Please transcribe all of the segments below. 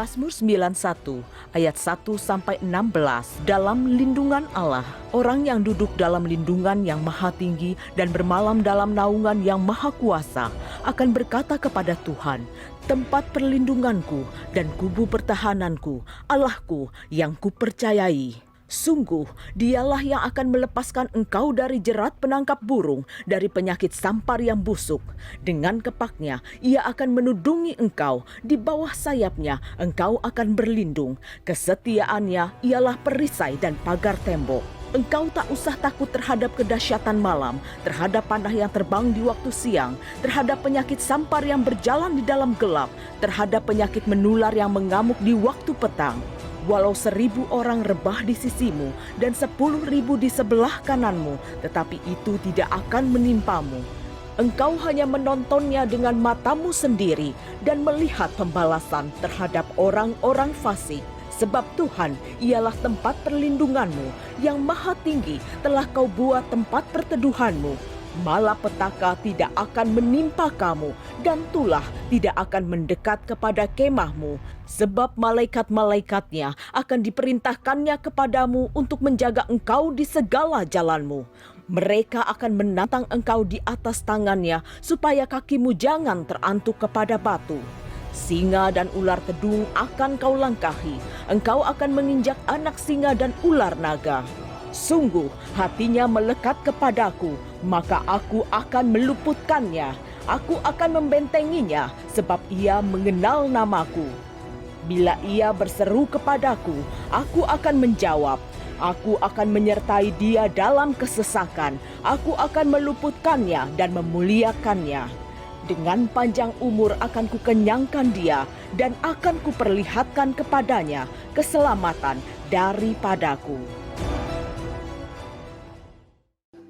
Mazmur 91 ayat 1-16. Dalam lindungan Allah, orang yang duduk dalam lindungan yang maha tinggi dan bermalam dalam naungan yang maha kuasa akan berkata kepada Tuhan, tempat perlindunganku dan kubu pertahananku, Allahku yang kupercayai. Sungguh, dialah yang akan melepaskan engkau dari jerat penangkap burung, dari penyakit sampar yang busuk. Dengan kepaknya, ia akan menudungi engkau. Di bawah sayapnya, engkau akan berlindung. Kesetiaannya ialah perisai dan pagar tembok. Engkau tak usah takut terhadap kedahsyatan malam, terhadap panah yang terbang di waktu siang, terhadap penyakit sampar yang berjalan di dalam gelap, terhadap penyakit menular yang mengamuk di waktu petang. Walau 1.000 orang rebah di sisimu dan 10.000 di sebelah kananmu, tetapi itu tidak akan menimpamu. Engkau hanya menontonnya dengan matamu sendiri dan melihat pembalasan terhadap orang-orang fasik. Sebab Tuhan ialah tempat perlindunganmu, yang maha tinggi telah kau buat tempat perteduhanmu. Malapetaka tidak akan menimpa kamu, dan tulah tidak akan mendekat kepada kemahmu. Sebab malaikat-malaikatnya akan diperintahkannya kepadamu untuk menjaga engkau di segala jalanmu. Mereka akan menantang engkau di atas tangannya, supaya kakimu jangan terantuk kepada batu. Singa dan ular tedung akan kau langkahi. Engkau akan menginjak anak singa dan ular naga. Sungguh hatinya melekat kepadaku, maka aku akan meluputkannya. Aku akan membentenginya, sebab ia mengenal namaku. Bila ia berseru kepadaku, aku akan menjawab. Aku akan menyertai dia dalam kesesakan. Aku akan meluputkannya dan memuliakannya. Dengan panjang umur akan kukenyangkan dia, dan akan kuperlihatkan kepadanya keselamatan daripadaku.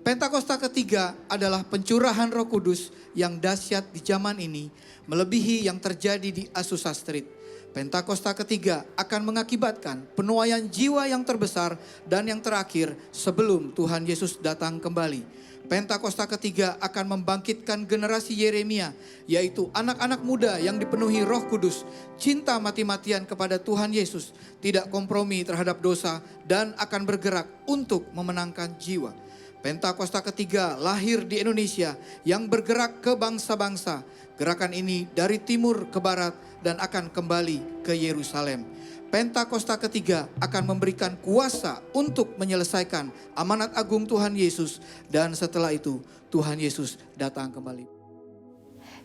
Pentakosta ketiga adalah pencurahan Roh Kudus yang dahsyat di zaman ini, melebihi yang terjadi di Azusa Street. Pentakosta ketiga akan mengakibatkan penuaian jiwa yang terbesar dan yang terakhir sebelum Tuhan Yesus datang kembali. Pentakosta ketiga akan membangkitkan generasi Yeremia, yaitu anak-anak muda yang dipenuhi Roh Kudus, cinta mati-matian kepada Tuhan Yesus, tidak kompromi terhadap dosa, dan akan bergerak untuk memenangkan jiwa. Pentakosta ketiga lahir di Indonesia yang bergerak ke bangsa-bangsa. Gerakan ini dari timur ke barat dan akan kembali ke Yerusalem. Pentakosta ketiga akan memberikan kuasa untuk menyelesaikan amanat agung Tuhan Yesus, dan setelah itu Tuhan Yesus datang kembali.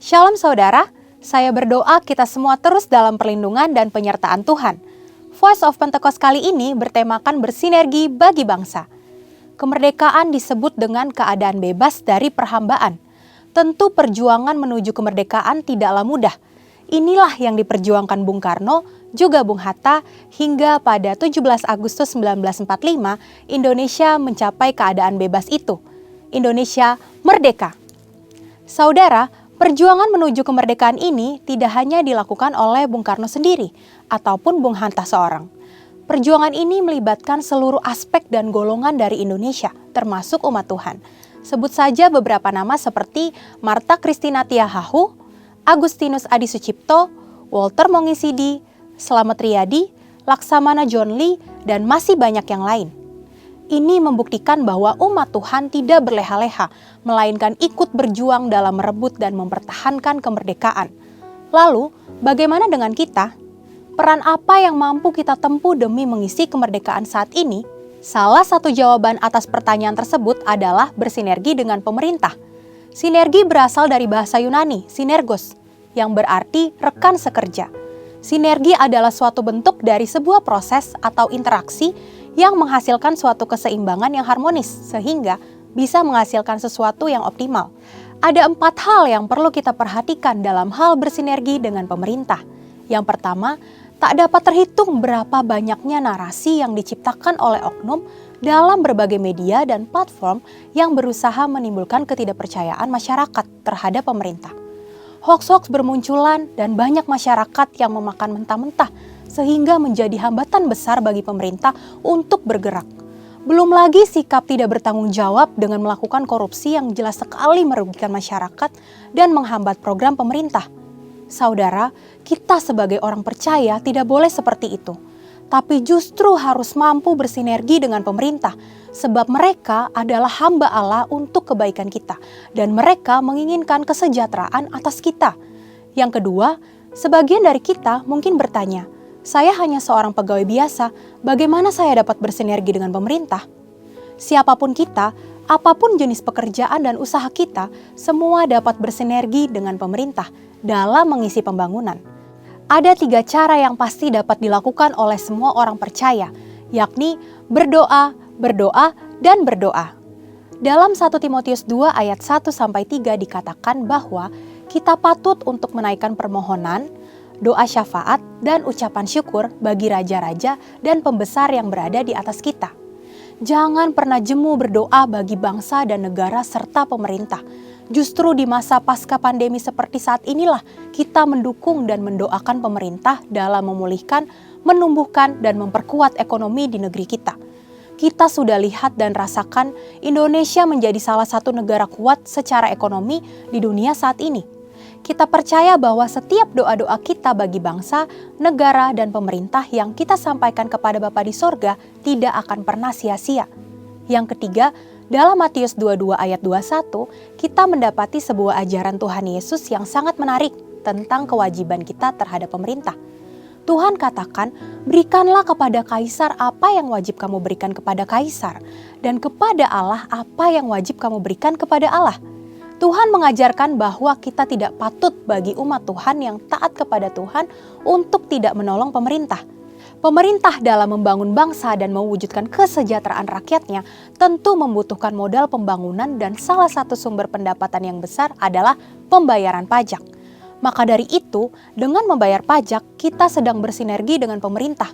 Shalom saudara, saya berdoa kita semua terus dalam perlindungan dan penyertaan Tuhan. Voice of Pentecost kali ini bertemakan bersinergi bagi bangsa. Kemerdekaan disebut dengan keadaan bebas dari perhambaan. Tentu perjuangan menuju kemerdekaan tidaklah mudah. Inilah yang diperjuangkan Bung Karno, juga Bung Hatta, hingga pada 17 Agustus 1945 Indonesia mencapai keadaan bebas itu. Indonesia merdeka. Saudara, perjuangan menuju kemerdekaan ini tidak hanya dilakukan oleh Bung Karno sendiri ataupun Bung Hatta seorang. Perjuangan ini melibatkan seluruh aspek dan golongan dari Indonesia, termasuk umat Tuhan. Sebut saja beberapa nama seperti Martha Christina Tiahahu, Agustinus Adi Sucipto, Walter Mongisidi, Slamet Riyadi, Laksamana John Lee, dan masih banyak yang lain. Ini membuktikan bahwa umat Tuhan tidak berleha-leha, melainkan ikut berjuang dalam merebut dan mempertahankan kemerdekaan. Lalu, bagaimana dengan kita? Peran apa yang mampu kita tempuh demi mengisi kemerdekaan saat ini? Salah satu jawaban atas pertanyaan tersebut adalah bersinergi dengan pemerintah. Sinergi berasal dari bahasa Yunani, sinergos, yang berarti rekan sekerja. Sinergi adalah suatu bentuk dari sebuah proses atau interaksi yang menghasilkan suatu keseimbangan yang harmonis, sehingga bisa menghasilkan sesuatu yang optimal. Ada 4 hal yang perlu kita perhatikan dalam hal bersinergi dengan pemerintah. Yang pertama, tak dapat terhitung berapa banyaknya narasi yang diciptakan oleh oknum dalam berbagai media dan platform yang berusaha menimbulkan ketidakpercayaan masyarakat terhadap pemerintah. Hoaks-hoaks bermunculan dan banyak masyarakat yang memakan mentah-mentah sehingga menjadi hambatan besar bagi pemerintah untuk bergerak. Belum lagi sikap tidak bertanggung jawab dengan melakukan korupsi yang jelas sekali merugikan masyarakat dan menghambat program pemerintah. Saudara, kita sebagai orang percaya tidak boleh seperti itu. Tapi justru harus mampu bersinergi dengan pemerintah, sebab mereka adalah hamba Allah untuk kebaikan kita, dan mereka menginginkan kesejahteraan atas kita. Yang kedua, sebagian dari kita mungkin bertanya, saya hanya seorang pegawai biasa, bagaimana saya dapat bersinergi dengan pemerintah? Siapapun kita, apapun jenis pekerjaan dan usaha kita, semua dapat bersinergi dengan pemerintah dalam mengisi pembangunan. Ada 3 cara yang pasti dapat dilakukan oleh semua orang percaya, yakni berdoa, berdoa, dan berdoa. Dalam 1 Timotius 2 ayat 1-3 dikatakan bahwa kita patut untuk menaikkan permohonan, doa syafaat, dan ucapan syukur bagi raja-raja dan pembesar yang berada di atas kita. Jangan pernah jemu berdoa bagi bangsa dan negara serta pemerintah. Justru di masa pasca pandemi seperti saat inilah kita mendukung dan mendoakan pemerintah dalam memulihkan, menumbuhkan, dan memperkuat ekonomi di negeri kita. Kita sudah lihat dan rasakan Indonesia menjadi salah satu negara kuat secara ekonomi di dunia saat ini. Kita percaya bahwa setiap doa-doa kita bagi bangsa, negara, dan pemerintah yang kita sampaikan kepada Bapa di sorga tidak akan pernah sia-sia. Yang ketiga, dalam Matius 22 ayat 21, kita mendapati sebuah ajaran Tuhan Yesus yang sangat menarik tentang kewajiban kita terhadap pemerintah. Tuhan katakan, berikanlah kepada kaisar apa yang wajib kamu berikan kepada kaisar, dan kepada Allah apa yang wajib kamu berikan kepada Allah. Tuhan mengajarkan bahwa kita tidak patut bagi umat Tuhan yang taat kepada Tuhan untuk tidak menolong pemerintah. Pemerintah dalam membangun bangsa dan mewujudkan kesejahteraan rakyatnya tentu membutuhkan modal pembangunan dan salah satu sumber pendapatan yang besar adalah pembayaran pajak. Maka dari itu, dengan membayar pajak, kita sedang bersinergi dengan pemerintah.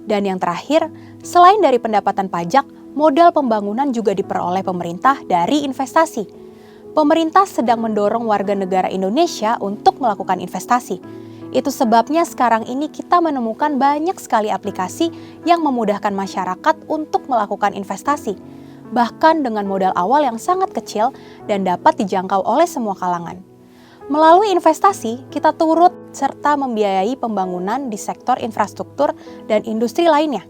Dan yang terakhir, selain dari pendapatan pajak, modal pembangunan juga diperoleh pemerintah dari investasi. Pemerintah sedang mendorong warga negara Indonesia untuk melakukan investasi. Itu sebabnya sekarang ini kita menemukan banyak sekali aplikasi yang memudahkan masyarakat untuk melakukan investasi, bahkan dengan modal awal yang sangat kecil dan dapat dijangkau oleh semua kalangan. Melalui investasi, kita turut serta membiayai pembangunan di sektor infrastruktur dan industri lainnya.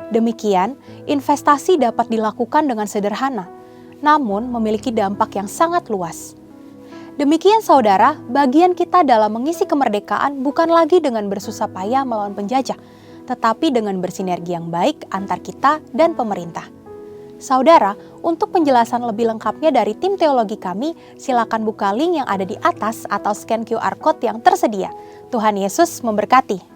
Demikian, investasi dapat dilakukan dengan sederhana, namun memiliki dampak yang sangat luas. Demikian saudara, bagian kita dalam mengisi kemerdekaan bukan lagi dengan bersusah payah melawan penjajah, tetapi dengan bersinergi yang baik antar kita dan pemerintah. Saudara, untuk penjelasan lebih lengkapnya dari tim teologi kami, silakan buka link yang ada di atas atau scan QR Code yang tersedia. Tuhan Yesus memberkati.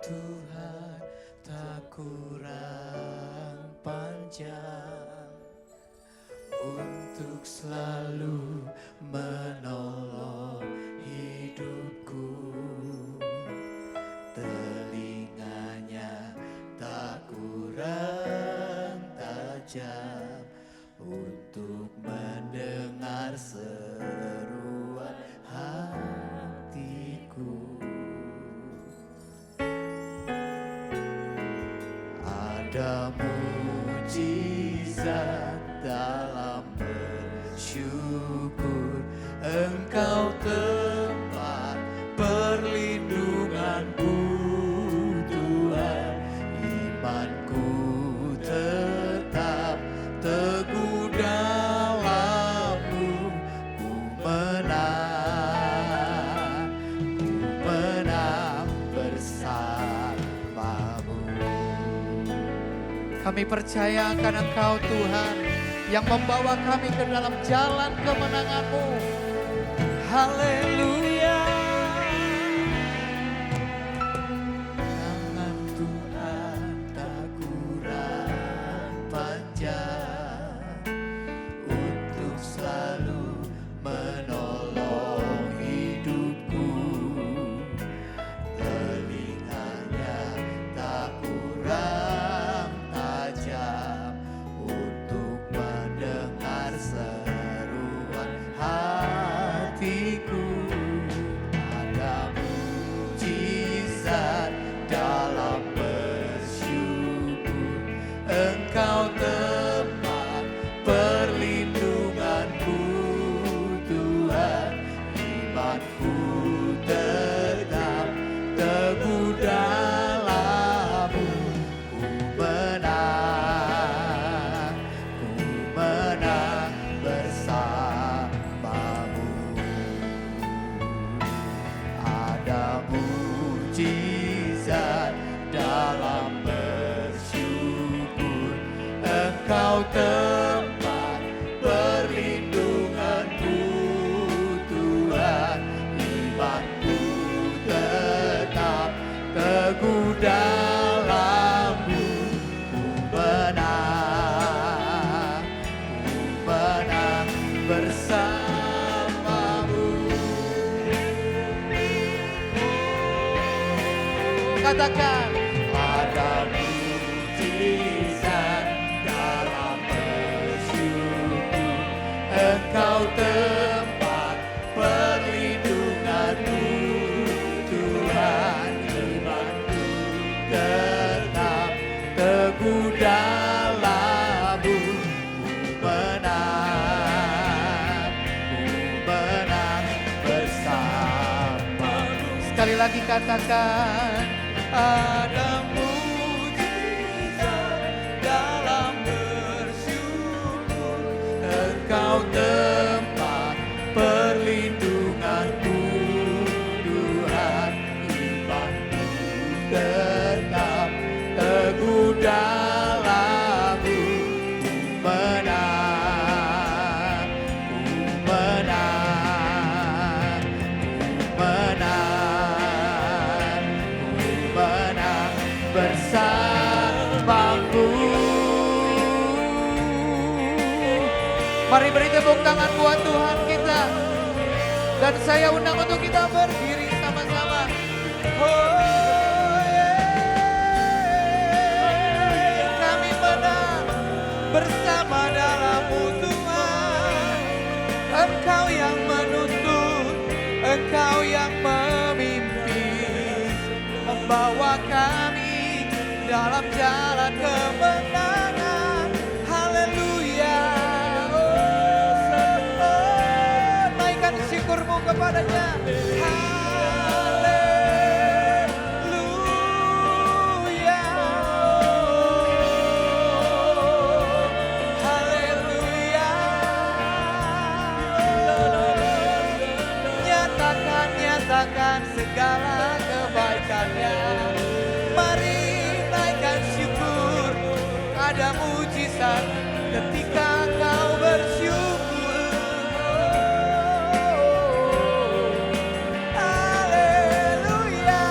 Tuhan tak kurang panjang untuk selalu menolong hidupku. Telinganya tak kurang tajam untuk mendengar seruan hatiku. Ada mujizat dalam bersyukur, Engkau tempat perlindunganku, Tuhan. Imanku tetap teguh dalam-Mu, ku menang bersama-Mu. Kami percaya akan Engkau Tuhan yang membawa kami ke dalam jalan kemenangan-Mu. Haleluya. Tangan Tuhan tak kurang panjang untuk selalu menolong hidupku. Telinganya tak kurang tajam Engkau tempat perlindunganku Tuhan, imanku tetap teguh dalam-Mu. Ku menang bersama-Mu. Katakan, ada mujizat dalam bersyukur. Engkau tempat perlindunganku Tuhan, imanku tetap teguh dalam-Mu. Ku menang bersama-Mu. Sekali lagi katakan, ada mujizat dalam bersyukur. Engkau tempat perlindunganku Tuhan, imanku tetap teguh dalam-Mu. Ku menang bersama-Mu. Mari beri tepuk tangan buat Tuhan kita. Dan saya undang untuk kita berdiri sama-sama. Oh, yeah. Kami menang bersama dalam-Mu Tuhan. Engkau yang menuntun, Engkau yang memimpin, membawa kami dalam jalan kemenangan. Haleluya. Naikkan syukurmu kepadanya. Haleluya. Haleluya. Nyatakan segala kebaikannya. Mari naikkan syukur. Ada mujizat ketika kau bersyukur. Haleluya.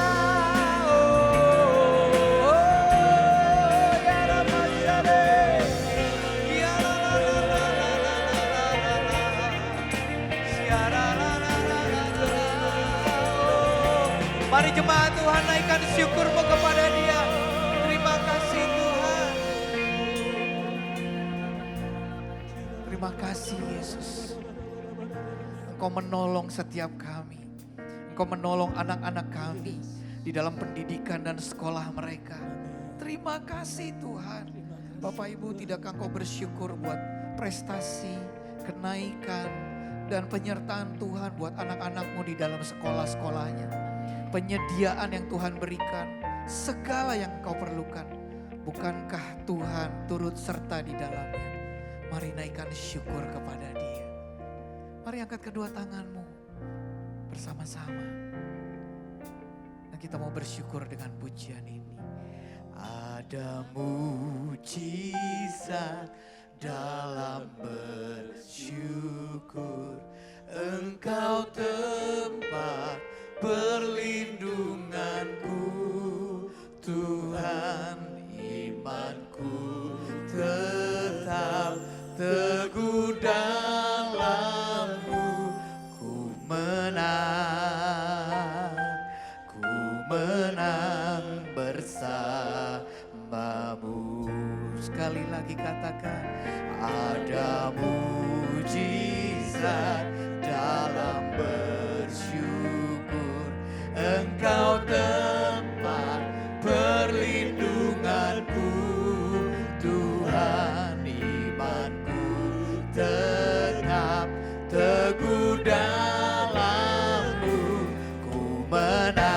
Ya Rabbana. Ya la la la la la la la la. Ya la la la la la la. Mari jemaat Tuhan, naikkan syukurmu kepada Dia. Terima kasih Tuhan. Terima kasih Yesus. Engkau menolong setiap kami. Engkau menolong anak-anak kami di dalam pendidikan dan sekolah mereka. Terima kasih Tuhan. Bapak Ibu, tidakkah Engkau bersyukur buat prestasi, kenaikan, dan penyertaan Tuhan buat anak-anak-Mu di dalam sekolah-sekolahnya. Penyediaan yang Tuhan berikan, segala yang Engkau perlukan. Bukankah Tuhan turut serta di dalamnya? Mari naikkan syukur kepada Dia. Mari angkat kedua tanganmu bersama-sama. Dan kita mau bersyukur dengan pujian ini. Ada mujizat dalam bersyukur. Engkau tempat perlindunganku Tuhan, imanku tetap teguh dalam-Mu. Ku menang bersama-Mu. Sekali lagi katakan, ada mujizat dalam bersyukur. Engkau tempat perlindunganku Tuhan, imanku tetap teguh dalam-Mu. Ku menang.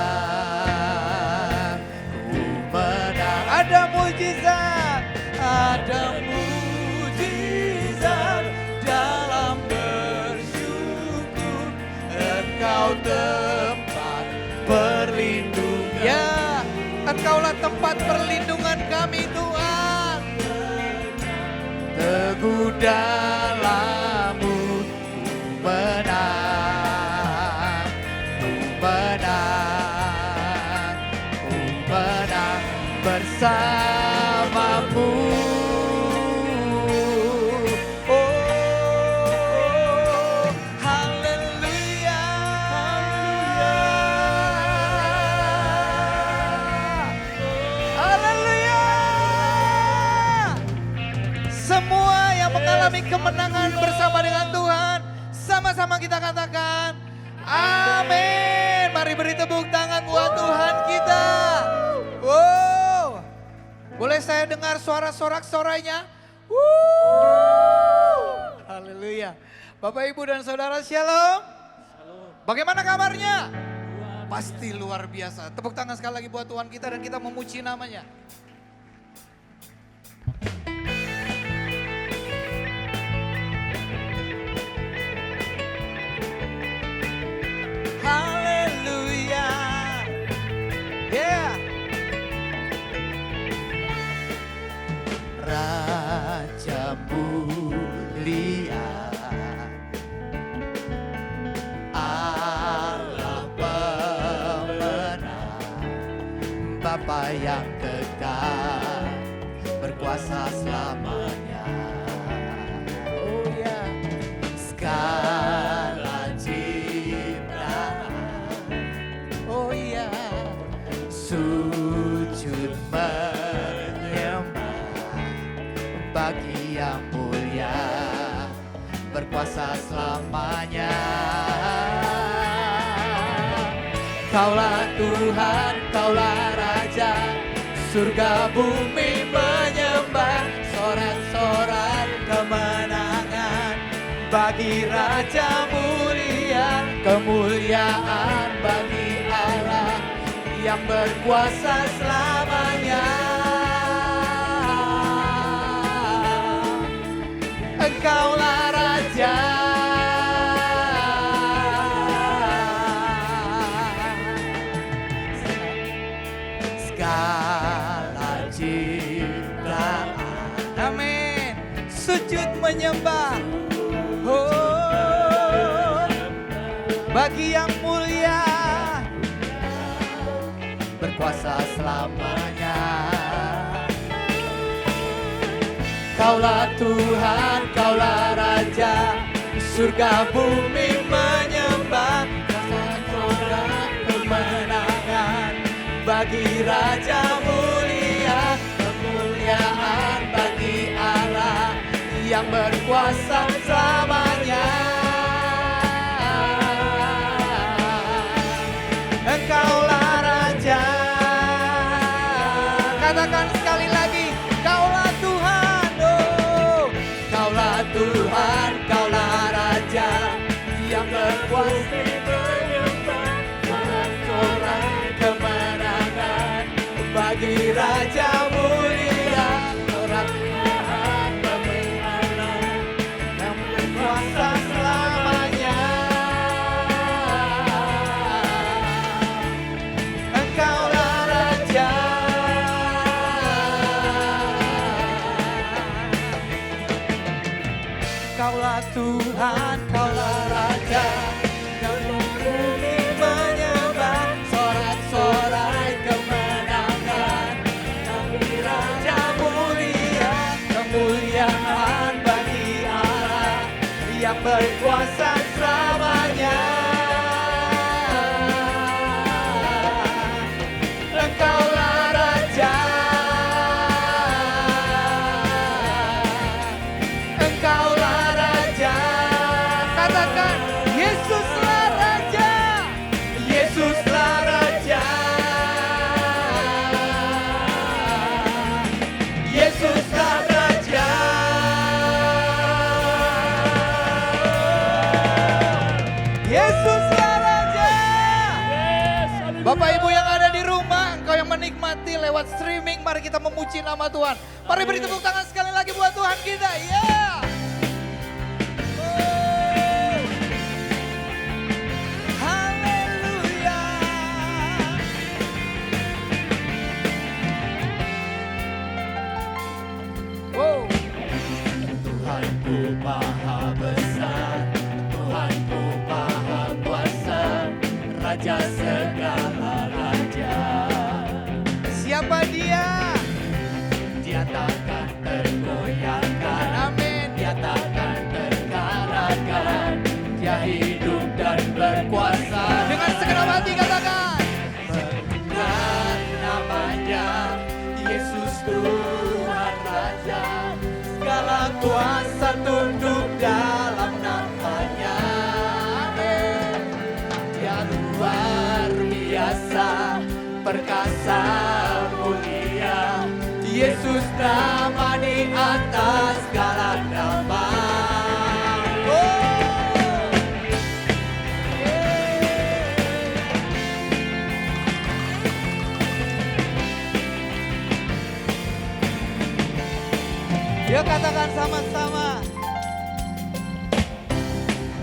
Ada mujizat dalam bersyukur. Engkau tempat perlindungan. Ya, Engkaulah tempat perlindungan kami Tuhan. teguh dalam-Mu, menang, menang, menang bersama-Mu. Oh, haleluya, haleluya. Semua yang mengalami kemenangan bersama dengan Tuhan, sama-sama kita katakan, amin. Mari beri tepuk tangan buat Tuhan kita. Wow. Boleh saya dengar suara sorak-sorainya? Haleluya. Bapak, Ibu, dan Saudara, shalom. Bagaimana kabarnya? Pasti luar biasa. Tepuk tangan sekali lagi buat Tuhan kita dan kita memuji namanya. Haleluya. Yeah. Raja mulia, Allah pemenang, Bapa yang kekal, berkuasa selamanya. Oh ya, segala ciptaan, oh ya, sujud menyembah bagi yang mulia, berkuasa selamanya. Kaulah Tuhan, Kaulah Raja, surga bumi menyembah, sorak-sorai kemenangan bagi Raja mulia, kemuliaan bagi Allah yang berkuasa selamanya. Engkaulah Raja, segala ciptaan, amin, sujud menyembah, oh, bagi yang mulia, berkuasa selamanya. Kaulah Tuhan, Kaulah Raja, surga bumi menyembah, sorak kemenangan bagi Raja mulia, kemuliaan bagi Allah yang berkuasa selamanya. Engkaulah Raja, katakan sekali lagi, Kaulah Tuhan, oh, Kaulah Tuhan, Kaulah Raja yang berkuasa menyembah, sorak kemenangan bagi Raja mulia, sorak Tuhan bagi Allah yang berkuasa selamanya. Engkaulah Raja, Kaulah Tuhan, Kaulah Raja, yang bumi menyembah, sorak-sorai kemenangan bagi Raja mulia, kemuliaan bagi Allah yang berkuasa selamanya. Engkaulah Raja, Engkaulah Raja, katakan Yesuslah Raja, Yesuslah Raja, Yesuslah Raja, Yesuslah Raja. Bapak Ibu yang ada di rumah, engkau yang menikmati lewat streaming, mari kita memuji nama Tuhan. Mari beri tepuk tangan sekali lagi buat Tuhan kita. Yeah. Oh. Haleluya. Wow. Tuhanku maha besar, Tuhanku maha kuasa, Raja segala raja. Siapa dia? Dia takkan tergoyahkan, Amin. Dia takkan terkalahkan, Dia hidup dan berkuasa. Dengan segenap hati katakan. Berkat namanya, Yesus Tuhan Raja, segala kuasa tunduk dalam namanya. Amin. Dia luar biasa, perkasa mulia, Yesus nama di atas segala nama. Yuk katakan sama-sama.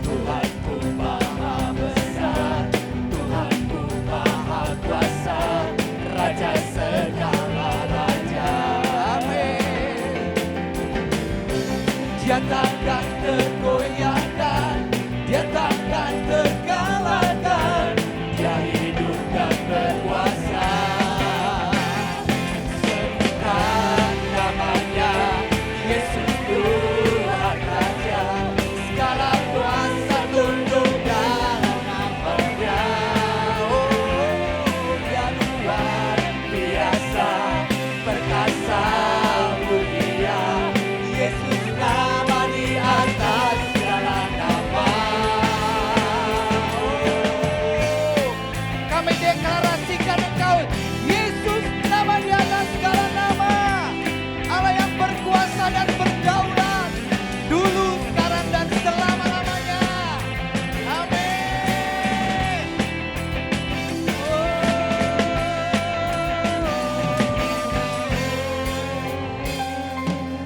Tuhanku maha besar, Tuhanku maha kuasa, Raja segala raja. Amin. Dia takkan tergoyahkan, Dia takkan terkalahkan, Dia hidup dan berkuasa. Sebutkan namanya, Yesus Tuhan Raja, segala kuasa tunduk dalam namanya. Oh, Dia luar biasa, perkasa mulia, Yesus nama di atas segala nama. Oh, kami deklarasikan Engkau, Yesus nama di atas segala nama. Allah yang berkuasa dan berdaulat, dulu, sekarang, dan selama-lamanya. Amin.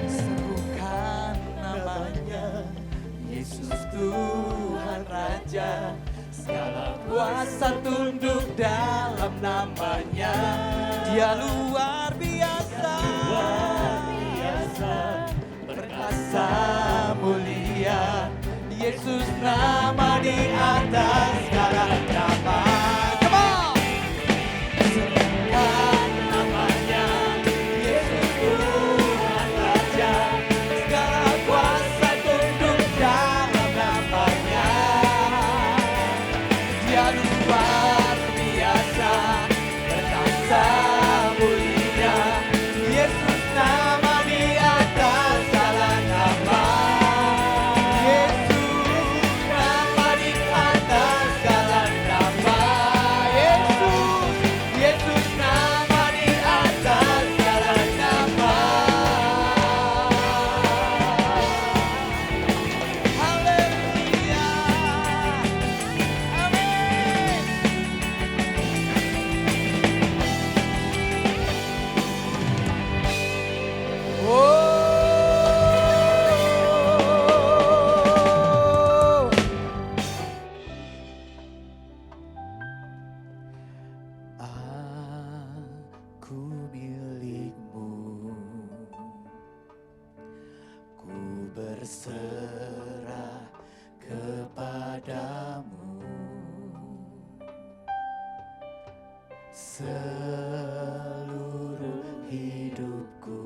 Serukan namanya, Yesus Tuhan Raja, segala kuasa tunduk dalam namanya. Dia luar biasa, perkasa mulia, Yesus nama di atas segala nama. Come on! Serukan namanya, Yesus Tuhan Raja, segala kuasa tunduk dalam namanya. Dia luar biasa, perkasa mulia, Yesus nama di atas segala nama. Yesus nama di atas segala nama. Yesus nama di atas segala nama. Haleluya. Amin. Oh. Aku milikmu, ku berserah kepadamu. Seluruh hidupku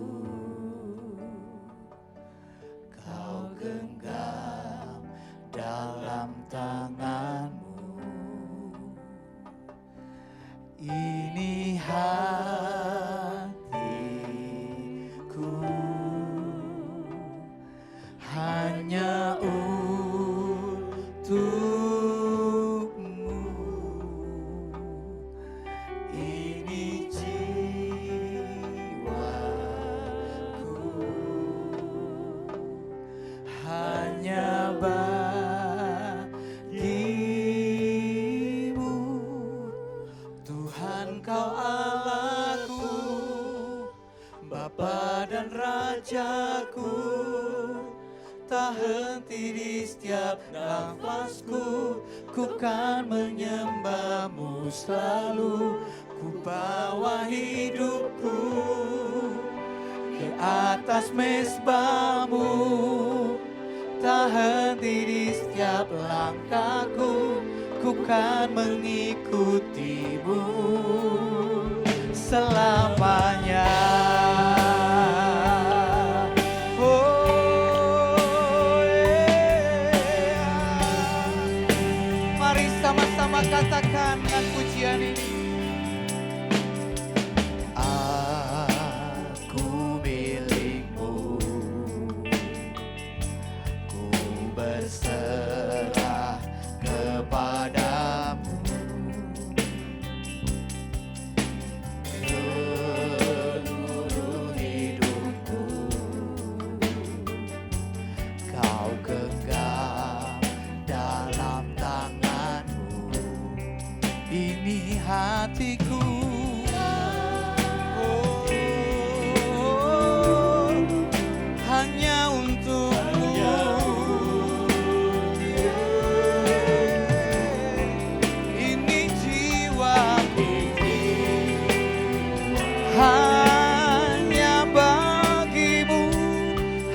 Kau genggam dalam tanganmu. Ini hatiku hanya untukmu. Ini jiwaku hanya bagimu. Tuhan kau Allahku, Bapa dan Rajaku, tak henti di setiap nafasku. Ku kan menyembahmu selalu, ku bawa hidupku ke atas mezbahmu. tak henti di setiap langkahku, ku kan mengikutimu selamanya. Oh, mari sama-sama katakan dengan pujian ini. Aku milikmu, ku berserah kepadamu. Seluruh hidupku kau genggam dalam tanganmu. Ini hatiku, oh, hanya untukmu. Ini jiwaku, hanya bagimu,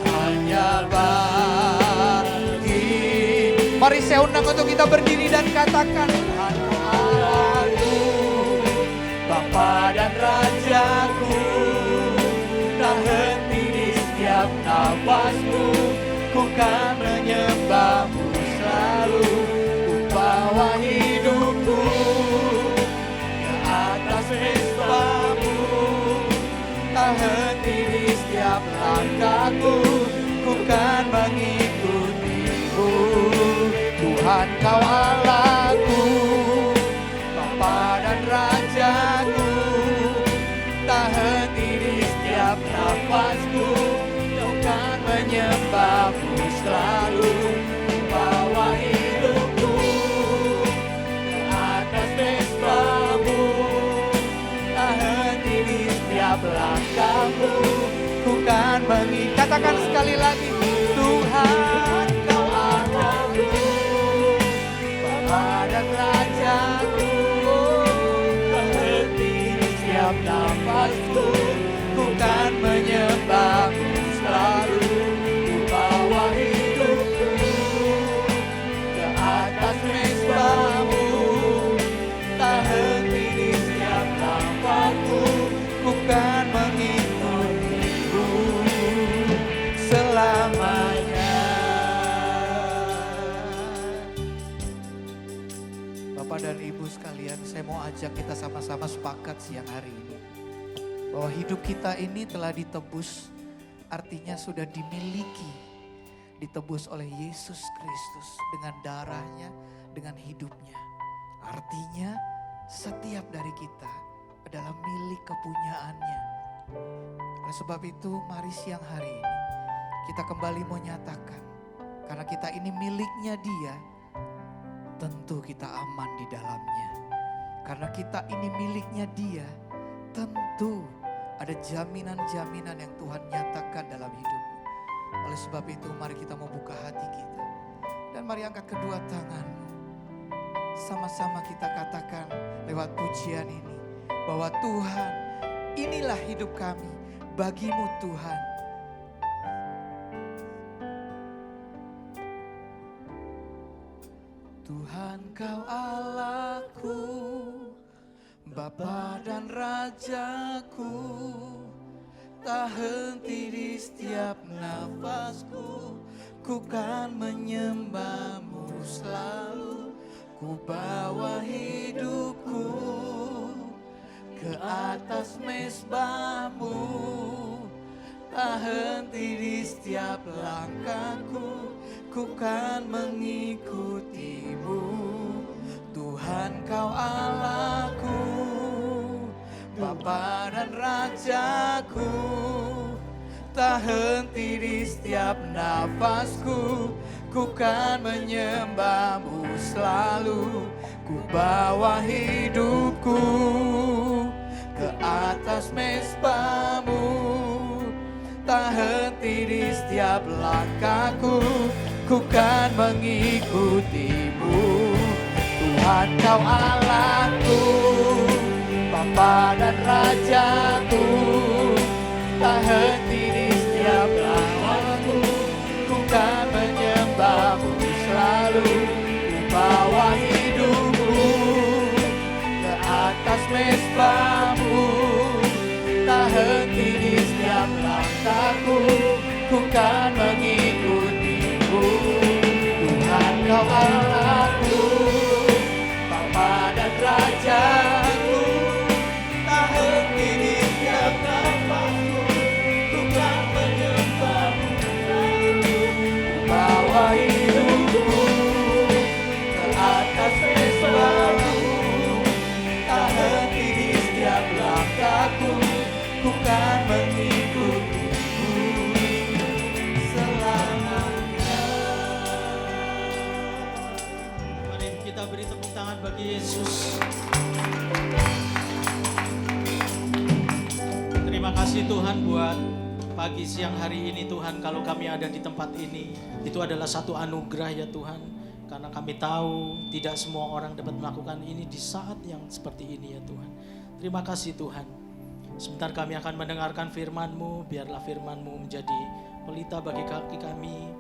hanya bagi. Mari saya undang untuk kita berdiri dan katakan, Tuhan Allahku, Bapa dan Rajaku, tak henti di setiap nafasku, ku kan menyembahmu selalu. Ku bawa hidupku ke atas mesbamu, tak henti di setiap langkahku, ku kan mengikutimu. Tuhan kau Allahku, Bapa dan Rajaku, tak henti di setiap nafasku, kau kan menyembahmu selalu. Bawa hidupku ke atas mesbamu, tak henti di setiap langkahmu, ku kan katakan sekali lagi, Tuhan kau Allahku, Bapa dan Rajaku, tak henti di setiap nafasku, ku kan menyembahmu selalu. Ku bawa hidupku ke atas mesbamu, tak henti di setiap nafasku, ku kan mengikutimu selamanya. Bapak dan Ibu sekalian, saya mau ajak kita sama-sama sepakat siang hari ini bahwa hidup kita ini telah ditebus, artinya sudah dimiliki, ditebus oleh Yesus Kristus dengan darahnya, dengan hidupnya. Artinya setiap dari kita adalah milik kepunyaannya. Oleh sebab itu mari siang hari ini kita kembali menyatakan, karena kita ini miliknya Dia, tentu kita aman di dalamnya. Karena kita ini miliknya Dia, tentu ada jaminan-jaminan yang Tuhan nyatakan dalam hidupmu. Oleh sebab itu mari kita membuka hati kita. Dan mari angkat kedua tanganmu. Sama-sama kita katakan lewat pujian ini, bahwa Tuhan, inilah hidup kami, bagimu Tuhan. Tuhan kau Allahku, Bapa dan Rajaku, tak henti di setiap nafasku, ku kan menyembahmu selalu. Ku bawa hidupku ke atas mesbahmu, tak henti di setiap langkahku, ku kan mengikutimu. Tuhan kau Allahku, Bapa dan Rajaku, tak henti di setiap nafasku, ku kan menyembahmu selalu. Ku bawa hidupku ke atas mesbahmu, tak henti di setiap langkahku, ku kan mengikutimu. Tuhan kau Allahku, Bapa dan Rajaku, tak henti di setiap langkahku, ku kan menyembahmu selalu ku bawa hidupku ke atas mesbahmu. Tak henti di setiap langkahku, ku kan mengikutimu. Tuhan kau Allahku, Bapa dan Rajaku. Tak henti di setiap nafasku, ku kan menyembahmu. Bawa hidupku ke atas mesbahmu. Tak henti di setiap langkahku, ku kan mengikutimu selamanya. Mari kita beri tepuk tangan bagi Yesus. Terima kasih Tuhan buat pagi siang hari ini Tuhan. Kalau kami ada di tempat ini, itu adalah satu anugerah ya Tuhan. Karena kami tahu tidak semua orang dapat melakukan ini di saat yang seperti ini ya Tuhan. Terima kasih Tuhan. Sebentar kami akan mendengarkan firman-Mu. Biarlah firman-Mu menjadi pelita bagi kaki kami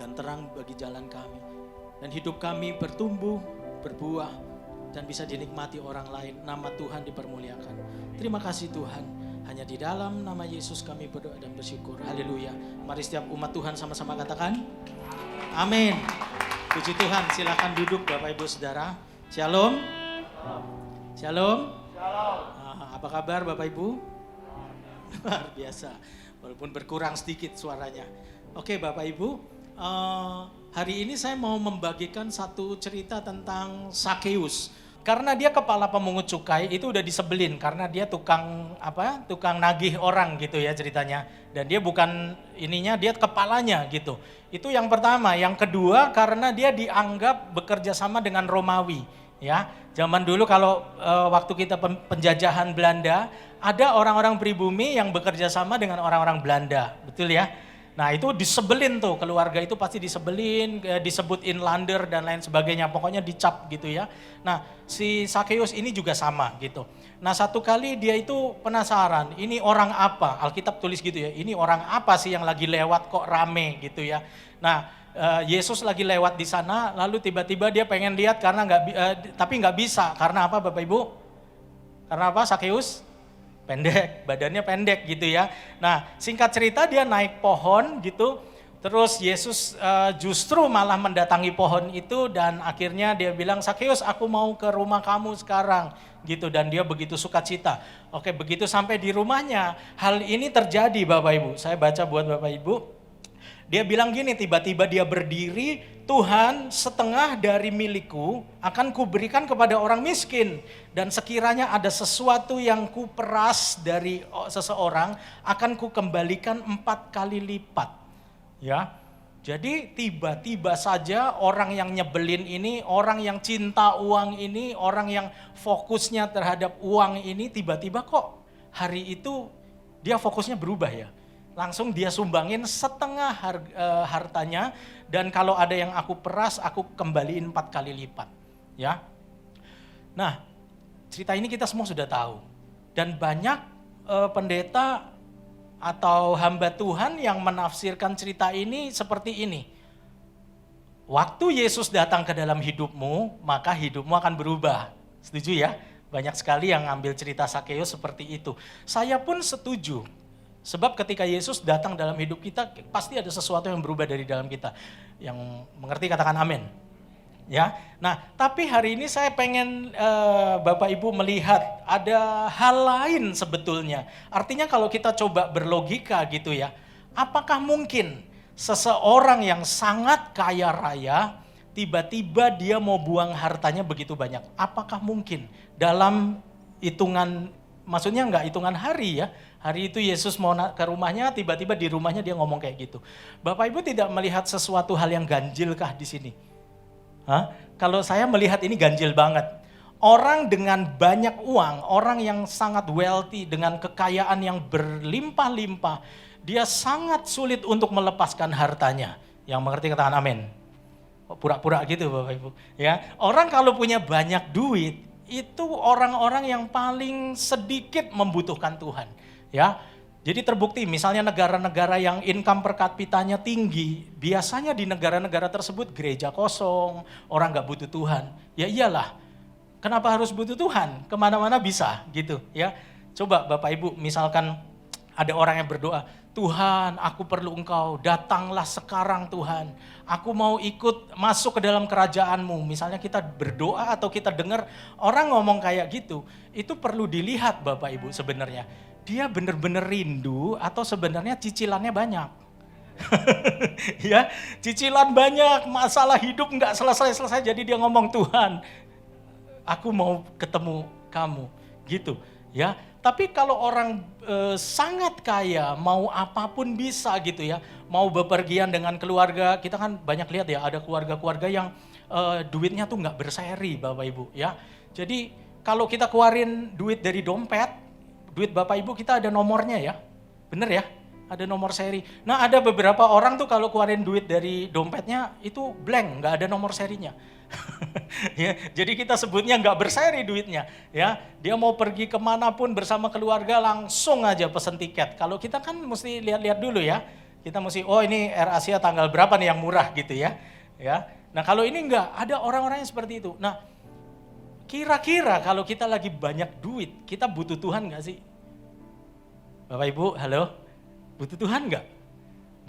dan terang bagi jalan kami. Dan hidup kami bertumbuh, berbuah, dan bisa dinikmati orang lain. Nama Tuhan dipermuliakan. Terima kasih Tuhan. Hanya di dalam nama Yesus kami berdoa dan bersyukur. Haleluya. Mari setiap umat Tuhan sama-sama katakan amin. Puji Tuhan. Silakan duduk Bapak Ibu Saudara. Shalom. Shalom. Apa kabar Bapak Ibu? Luar biasa. Walaupun berkurang sedikit suaranya. Oke Bapak Ibu. Hari ini saya mau membagikan satu cerita tentang Sakeus. Karena dia kepala pemungut cukai itu udah disebelin karena dia tukang nagih orang gitu ya ceritanya. Dan dia bukan ininya, dia kepalanya gitu. Itu yang pertama. Yang kedua karena dia dianggap bekerja sama dengan Romawi. Ya, zaman dulu kalau waktu kita penjajahan Belanda, ada orang-orang pribumi yang bekerja sama dengan orang-orang Belanda, betul ya? Nah itu disebelin tuh, keluarga itu pasti disebelin, disebut inlander dan lain sebagainya, pokoknya dicap gitu ya. Nah si Sakeus ini juga sama gitu. Nah satu kali dia itu penasaran, ini orang apa? Alkitab tulis gitu ya, ini orang apa sih yang lagi lewat kok rame gitu ya. Nah Yesus lagi lewat di sana, lalu tiba-tiba dia pengen lihat karena tapi nggak bisa. Karena apa Bapak Ibu? Karena apa Sakeus? Pendek, badannya pendek gitu ya. Nah singkat cerita dia naik pohon gitu, terus Yesus justru malah mendatangi pohon itu dan akhirnya dia bilang, Sakeus aku mau ke rumah kamu sekarang gitu. Dan dia begitu sukacita. Oke, begitu sampai di rumahnya, hal ini terjadi Bapak Ibu. Saya baca buat Bapak Ibu. Dia bilang gini, tiba-tiba dia berdiri, Tuhan setengah dari milikku akan kuberikan kepada orang miskin. Dan sekiranya ada sesuatu yang kuperas dari seseorang, akan kukembalikan 4 kali lipat. Ya, jadi tiba-tiba saja orang yang nyebelin ini, orang yang cinta uang ini, orang yang fokusnya terhadap uang ini, tiba-tiba kok hari itu dia fokusnya berubah ya. Langsung dia sumbangin setengah hartanya dan kalau ada yang aku peras aku kembaliin 4 kali lipat ya. Nah cerita ini kita semua sudah tahu dan banyak pendeta atau hamba Tuhan yang menafsirkan cerita ini seperti ini. Waktu Yesus datang ke dalam hidupmu maka hidupmu akan berubah. Setuju ya? Banyak sekali yang ngambil cerita Sakeus seperti itu. Saya pun setuju. Sebab ketika Yesus datang dalam hidup kita, pasti ada sesuatu yang berubah dari dalam kita. Yang mengerti katakan amin. Ya, nah tapi hari ini saya pengen Bapak Ibu melihat ada hal lain sebetulnya. Artinya kalau kita coba berlogika gitu ya, apakah mungkin seseorang yang sangat kaya raya, tiba-tiba dia mau buang hartanya begitu banyak? Apakah mungkin dalam hitungan, maksudnya enggak hitungan hari ya, hari itu Yesus mau ke rumahnya, tiba-tiba di rumahnya dia ngomong kayak gitu. Bapak Ibu tidak melihat sesuatu hal yang ganjilkah di sini? Hah? Kalau saya melihat ini ganjil banget. Orang dengan banyak uang, orang yang sangat wealthy, dengan kekayaan yang berlimpah-limpah, dia sangat sulit untuk melepaskan hartanya. Yang mengerti katakan amin. Pura-pura gitu Bapak Ibu. Ya, orang kalau punya banyak duit, itu orang-orang yang paling sedikit membutuhkan Tuhan. Ya, Jadi terbukti misalnya negara-negara yang income per kapitanya tinggi, biasanya di negara-negara tersebut gereja kosong, orang nggak butuh Tuhan. Ya iyalah, kenapa harus butuh Tuhan? Kemana-mana bisa gitu ya. Coba Bapak Ibu misalkan ada orang yang berdoa, Tuhan aku perlu Engkau, datanglah sekarang Tuhan. Aku mau ikut masuk ke dalam kerajaan-Mu. Misalnya kita berdoa atau kita dengar orang ngomong kayak gitu, itu perlu dilihat Bapak Ibu sebenarnya. Dia benar-benar rindu atau sebenarnya cicilannya banyak. Ya, cicilan banyak, masalah hidup nggak selesai-selesai, jadi dia ngomong, Tuhan, aku mau ketemu kamu, gitu. Ya, tapi kalau orang sangat kaya, mau apapun bisa gitu ya, mau bepergian dengan keluarga, kita kan banyak lihat ya, ada keluarga-keluarga yang duitnya tuh nggak berseri Bapak Ibu ya. Jadi kalau kita keluarin duit dari dompet, duit Bapak Ibu kita ada nomornya ya, bener ya, ada nomor seri. Nah ada beberapa orang tuh kalau keluarin duit dari dompetnya itu blank, nggak ada nomor serinya. Ya, jadi kita sebutnya nggak berseri duitnya. Ya, dia mau pergi kemanapun bersama keluarga langsung aja pesen tiket. Kalau kita kan mesti lihat-lihat dulu ya. Kita mesti, oh ini Air Asia tanggal berapa nih yang murah gitu ya. Ya, nah kalau ini nggak, ada orang-orang yang seperti itu. Nah, kira-kira kalau kita lagi banyak duit, kita butuh Tuhan nggak sih? Bapak Ibu, halo, butuh Tuhan nggak?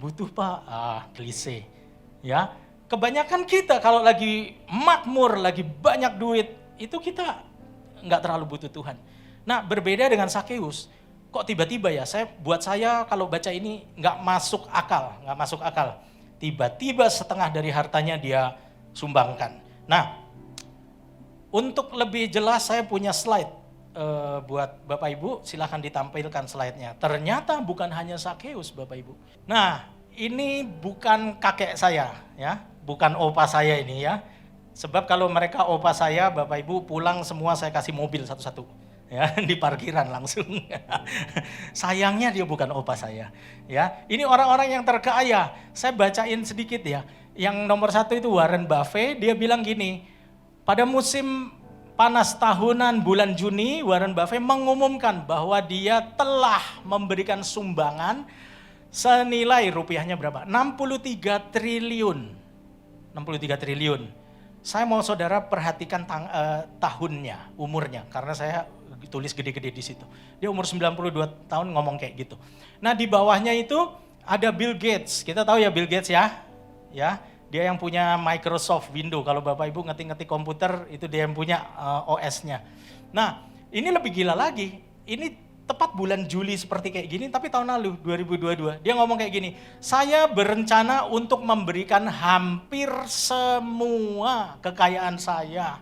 Butuh Pak, klise, ya. Kebanyakan kita kalau lagi makmur, lagi banyak duit, itu kita nggak terlalu butuh Tuhan. Nah berbeda dengan Sakeus, kok tiba-tiba ya, buat saya kalau baca ini nggak masuk akal. Tiba-tiba setengah dari hartanya dia sumbangkan. Nah, untuk lebih jelas saya punya slide buat Bapak Ibu, silahkan ditampilkan slide-nya. Ternyata bukan hanya Sakeus Bapak Ibu. Nah, ini bukan kakek saya ya, bukan opa saya ini ya. Sebab kalau mereka opa saya, Bapak Ibu pulang semua saya kasih mobil satu-satu. Ya, di parkiran langsung. Sayangnya dia bukan opa saya. Ya, ini orang-orang yang terkaya. Saya bacain sedikit ya. Yang nomor 1 itu Warren Buffett, dia bilang gini, pada musim panas tahunan bulan Juni, Warren Buffett mengumumkan bahwa dia telah memberikan sumbangan senilai rupiahnya berapa? 63 triliun. 63 triliun. Saya mau saudara perhatikan tahunnya, umurnya, karena saya tulis gede-gede di situ. Dia umur 92 tahun ngomong kayak gitu. Nah di bawahnya itu ada Bill Gates. Kita tahu ya Bill Gates ya. Ya, dia yang punya Microsoft Windows. Kalau Bapak Ibu ngetik-ngetik komputer, itu dia yang punya OS-nya. Nah, ini lebih gila lagi. Ini tepat bulan Juli seperti kayak gini, tapi tahun lalu 2022 dia ngomong kayak gini, saya berencana untuk memberikan hampir semua kekayaan saya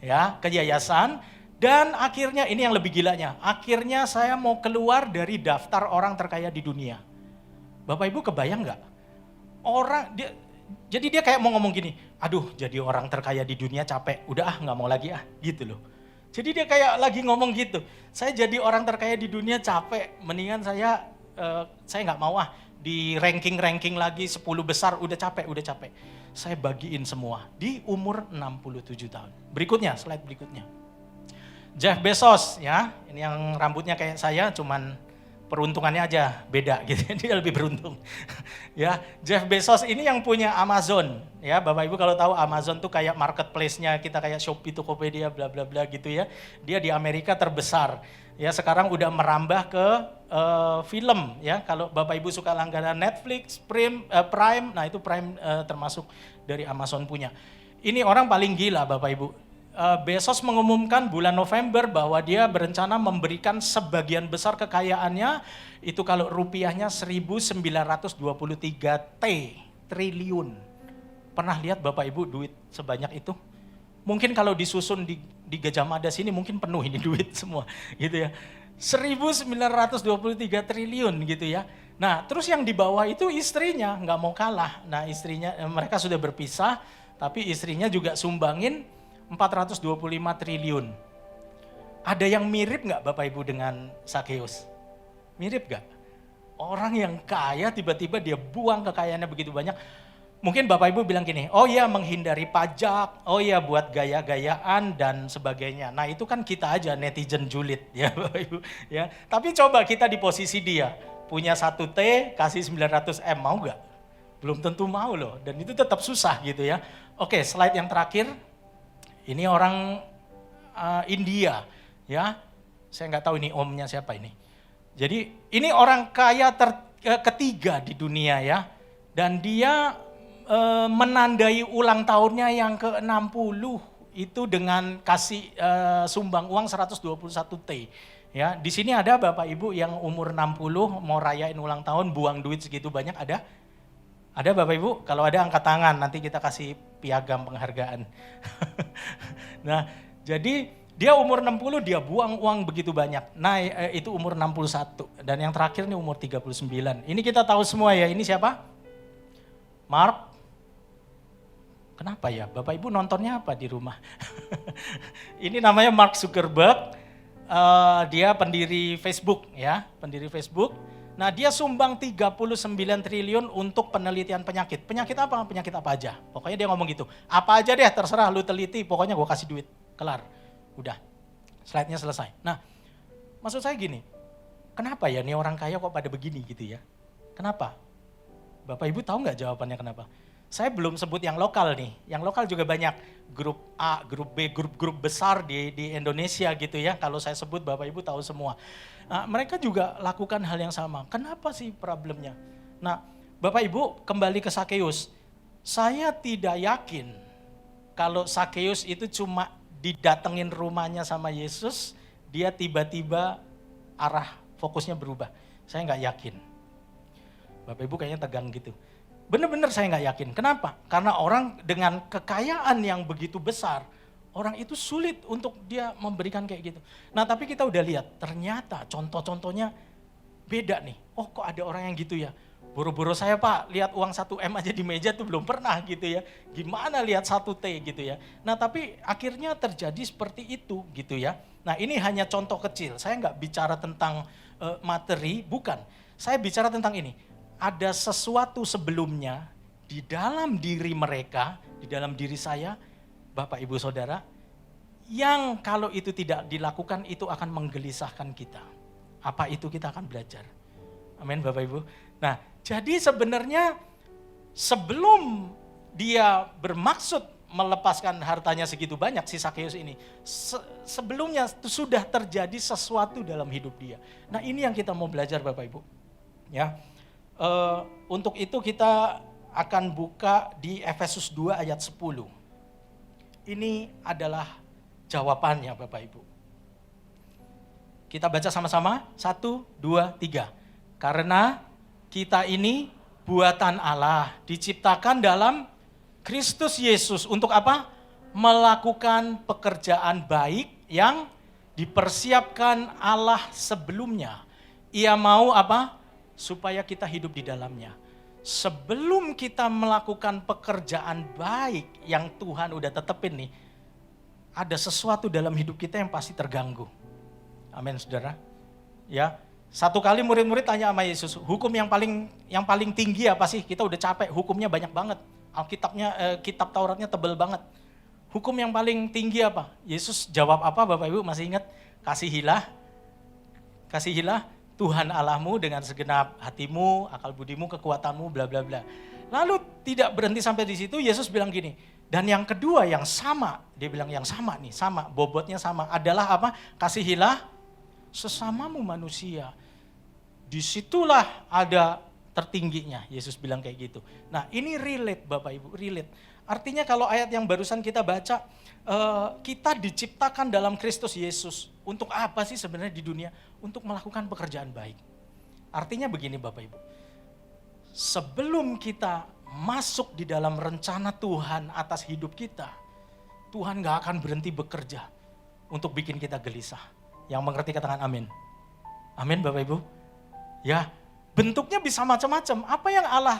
ya ke yayasan, dan akhirnya ini yang lebih gilanya, akhirnya saya mau keluar dari daftar orang terkaya di dunia. Bapak Ibu kebayang nggak? Jadi dia kayak mau ngomong gini, aduh jadi orang terkaya di dunia capek, udah nggak mau lagi gitu loh. Jadi dia kayak lagi ngomong gitu, saya jadi orang terkaya di dunia capek, mendingan saya nggak mau di ranking lagi 10 besar, udah capek. Saya bagiin semua di umur 67 tahun. Berikutnya, slide berikutnya. Jeff Bezos ya, ini yang rambutnya kayak saya, cuman peruntungannya aja beda gitu, dia lebih beruntung. Ya, Jeff Bezos ini yang punya Amazon. Ya, Bapak Ibu kalau tahu Amazon tuh kayak marketplace-nya kita kayak Shopee, Tokopedia, bla bla bla gitu ya. Dia di Amerika terbesar. Ya, sekarang udah merambah ke film ya. Kalau Bapak Ibu suka langganan Netflix, Prime, nah itu Prime termasuk dari Amazon punya. Ini orang paling gila Bapak Ibu. Bezos mengumumkan bulan November bahwa dia berencana memberikan sebagian besar kekayaannya, itu kalau rupiahnya 1923 triliun. Pernah lihat Bapak Ibu duit sebanyak itu? Mungkin kalau disusun di Gajah Mada sini mungkin penuh ini duit semua gitu ya. 1923 triliun gitu ya. Nah terus yang di bawah itu istrinya nggak mau kalah. Nah istrinya, mereka sudah berpisah, tapi istrinya juga sumbangin 425 triliun. Ada yang mirip nggak Bapak Ibu dengan Sakeus? Mirip nggak? Orang yang kaya tiba-tiba dia buang kekayaannya begitu banyak. Mungkin Bapak Ibu bilang gini, oh ya menghindari pajak, oh ya buat gaya-gayaan dan sebagainya. Nah itu kan kita aja netizen julid ya Bapak Ibu. Ya. Tapi coba kita di posisi dia, punya 1 T kasih 900 M, mau gak? Belum tentu mau loh, dan itu tetap susah gitu ya. Oke, slide yang terakhir, ini orang India ya. Saya nggak tahu ini omnya siapa ini. Jadi ini orang kaya ketiga di dunia ya. Dan dia menandai ulang tahunnya yang ke-60 itu dengan kasih sumbang uang 121 T. Ya, di sini ada Bapak Ibu yang umur 60 mau rayain ulang tahun buang duit segitu banyak, ada? Ada Bapak Ibu? Kalau ada angkat tangan, nanti kita kasih piagam penghargaan. Nah, jadi dia umur 60 dia buang uang begitu banyak. Nah, itu umur 61 dan yang terakhir ini umur 39. Ini kita tahu semua ya, ini siapa? Mark. Kenapa ya? Bapak Ibu nontonnya apa di rumah? Ini namanya Mark Zuckerberg, dia pendiri Facebook ya, pendiri Facebook. Nah dia sumbang 39 triliun untuk penelitian penyakit. Penyakit apa? Penyakit apa aja. Pokoknya dia ngomong gitu, apa aja deh terserah lu teliti, pokoknya gue kasih duit, kelar. Udah, slide-nya selesai. Nah maksud saya gini, kenapa ya nih orang kaya kok pada begini gitu ya? Kenapa? Bapak Ibu tahu nggak jawabannya kenapa? Saya belum sebut yang lokal nih, yang lokal juga banyak, grup A, grup B, grup-grup besar di Indonesia gitu ya. Kalau saya sebut Bapak Ibu tahu semua. Nah, mereka juga lakukan hal yang sama. Kenapa sih problemnya? Nah Bapak Ibu kembali ke Sakeus. Saya tidak yakin kalau Sakeus itu cuma didatengin rumahnya sama Yesus, dia tiba-tiba arah fokusnya berubah. Saya nggak yakin. Bapak Ibu kayaknya tegang gitu. Benar-benar saya nggak yakin. Kenapa? Karena orang dengan kekayaan yang begitu besar, orang itu sulit untuk dia memberikan kayak gitu. Nah tapi kita udah lihat, ternyata contoh-contohnya beda nih. Oh kok ada orang yang gitu ya? Boro-boro saya Pak, lihat uang 1 M aja di meja tuh belum pernah gitu ya. Gimana lihat 1 T gitu ya. Nah tapi akhirnya terjadi seperti itu gitu ya. Nah ini hanya contoh kecil, saya nggak bicara tentang materi, bukan. Saya bicara tentang ini. Ada sesuatu sebelumnya di dalam diri mereka, di dalam diri saya, Bapak Ibu Saudara, yang kalau itu tidak dilakukan itu akan menggelisahkan kita. Apa itu kita akan belajar. Amin Bapak Ibu. Nah jadi sebenarnya sebelum dia bermaksud melepaskan hartanya segitu banyak si Sakeus ini, sebelumnya sudah terjadi sesuatu dalam hidup dia. Nah ini yang kita mau belajar Bapak Ibu. Ya. Untuk itu kita akan buka di Efesus 2 ayat 10. Ini adalah jawabannya Bapak Ibu. Kita baca sama-sama, 1, 2, 3. Karena kita ini buatan Allah, diciptakan dalam Kristus Yesus. Untuk apa? Melakukan pekerjaan baik yang dipersiapkan Allah sebelumnya. Ia mau apa? Supaya kita hidup di dalamnya. Sebelum kita melakukan pekerjaan baik yang Tuhan udah tetepin nih, ada sesuatu dalam hidup kita yang pasti terganggu. Amin saudara. Ya, satu kali murid-murid tanya sama Yesus, hukum yang paling tinggi apa sih? Kita udah capek, hukumnya banyak banget. Alkitabnya, kitab Tauratnya tebel banget. Hukum yang paling tinggi apa? Yesus jawab apa Bapak Ibu masih ingat? Kasihilah Tuhan Allahmu dengan segenap hatimu, akal budimu, kekuatanmu, bla bla bla. Lalu tidak berhenti sampai di situ, Yesus bilang gini, dan yang kedua yang sama, dia bilang yang sama nih, sama, bobotnya sama, adalah apa? Kasihilah sesamamu manusia. Disitulah ada tertingginya, Yesus bilang kayak gitu. Nah ini relate Bapak Ibu, relate. Artinya kalau ayat yang barusan kita baca, kita diciptakan dalam Kristus Yesus. Untuk apa sih sebenarnya di dunia? Untuk melakukan pekerjaan baik. Artinya begini Bapak Ibu, sebelum kita masuk di dalam rencana Tuhan atas hidup kita, Tuhan gak akan berhenti bekerja untuk bikin kita gelisah. Yang mengerti katakan amin. Amin Bapak Ibu. Ya, bentuknya bisa macam-macam. Apa yang Allah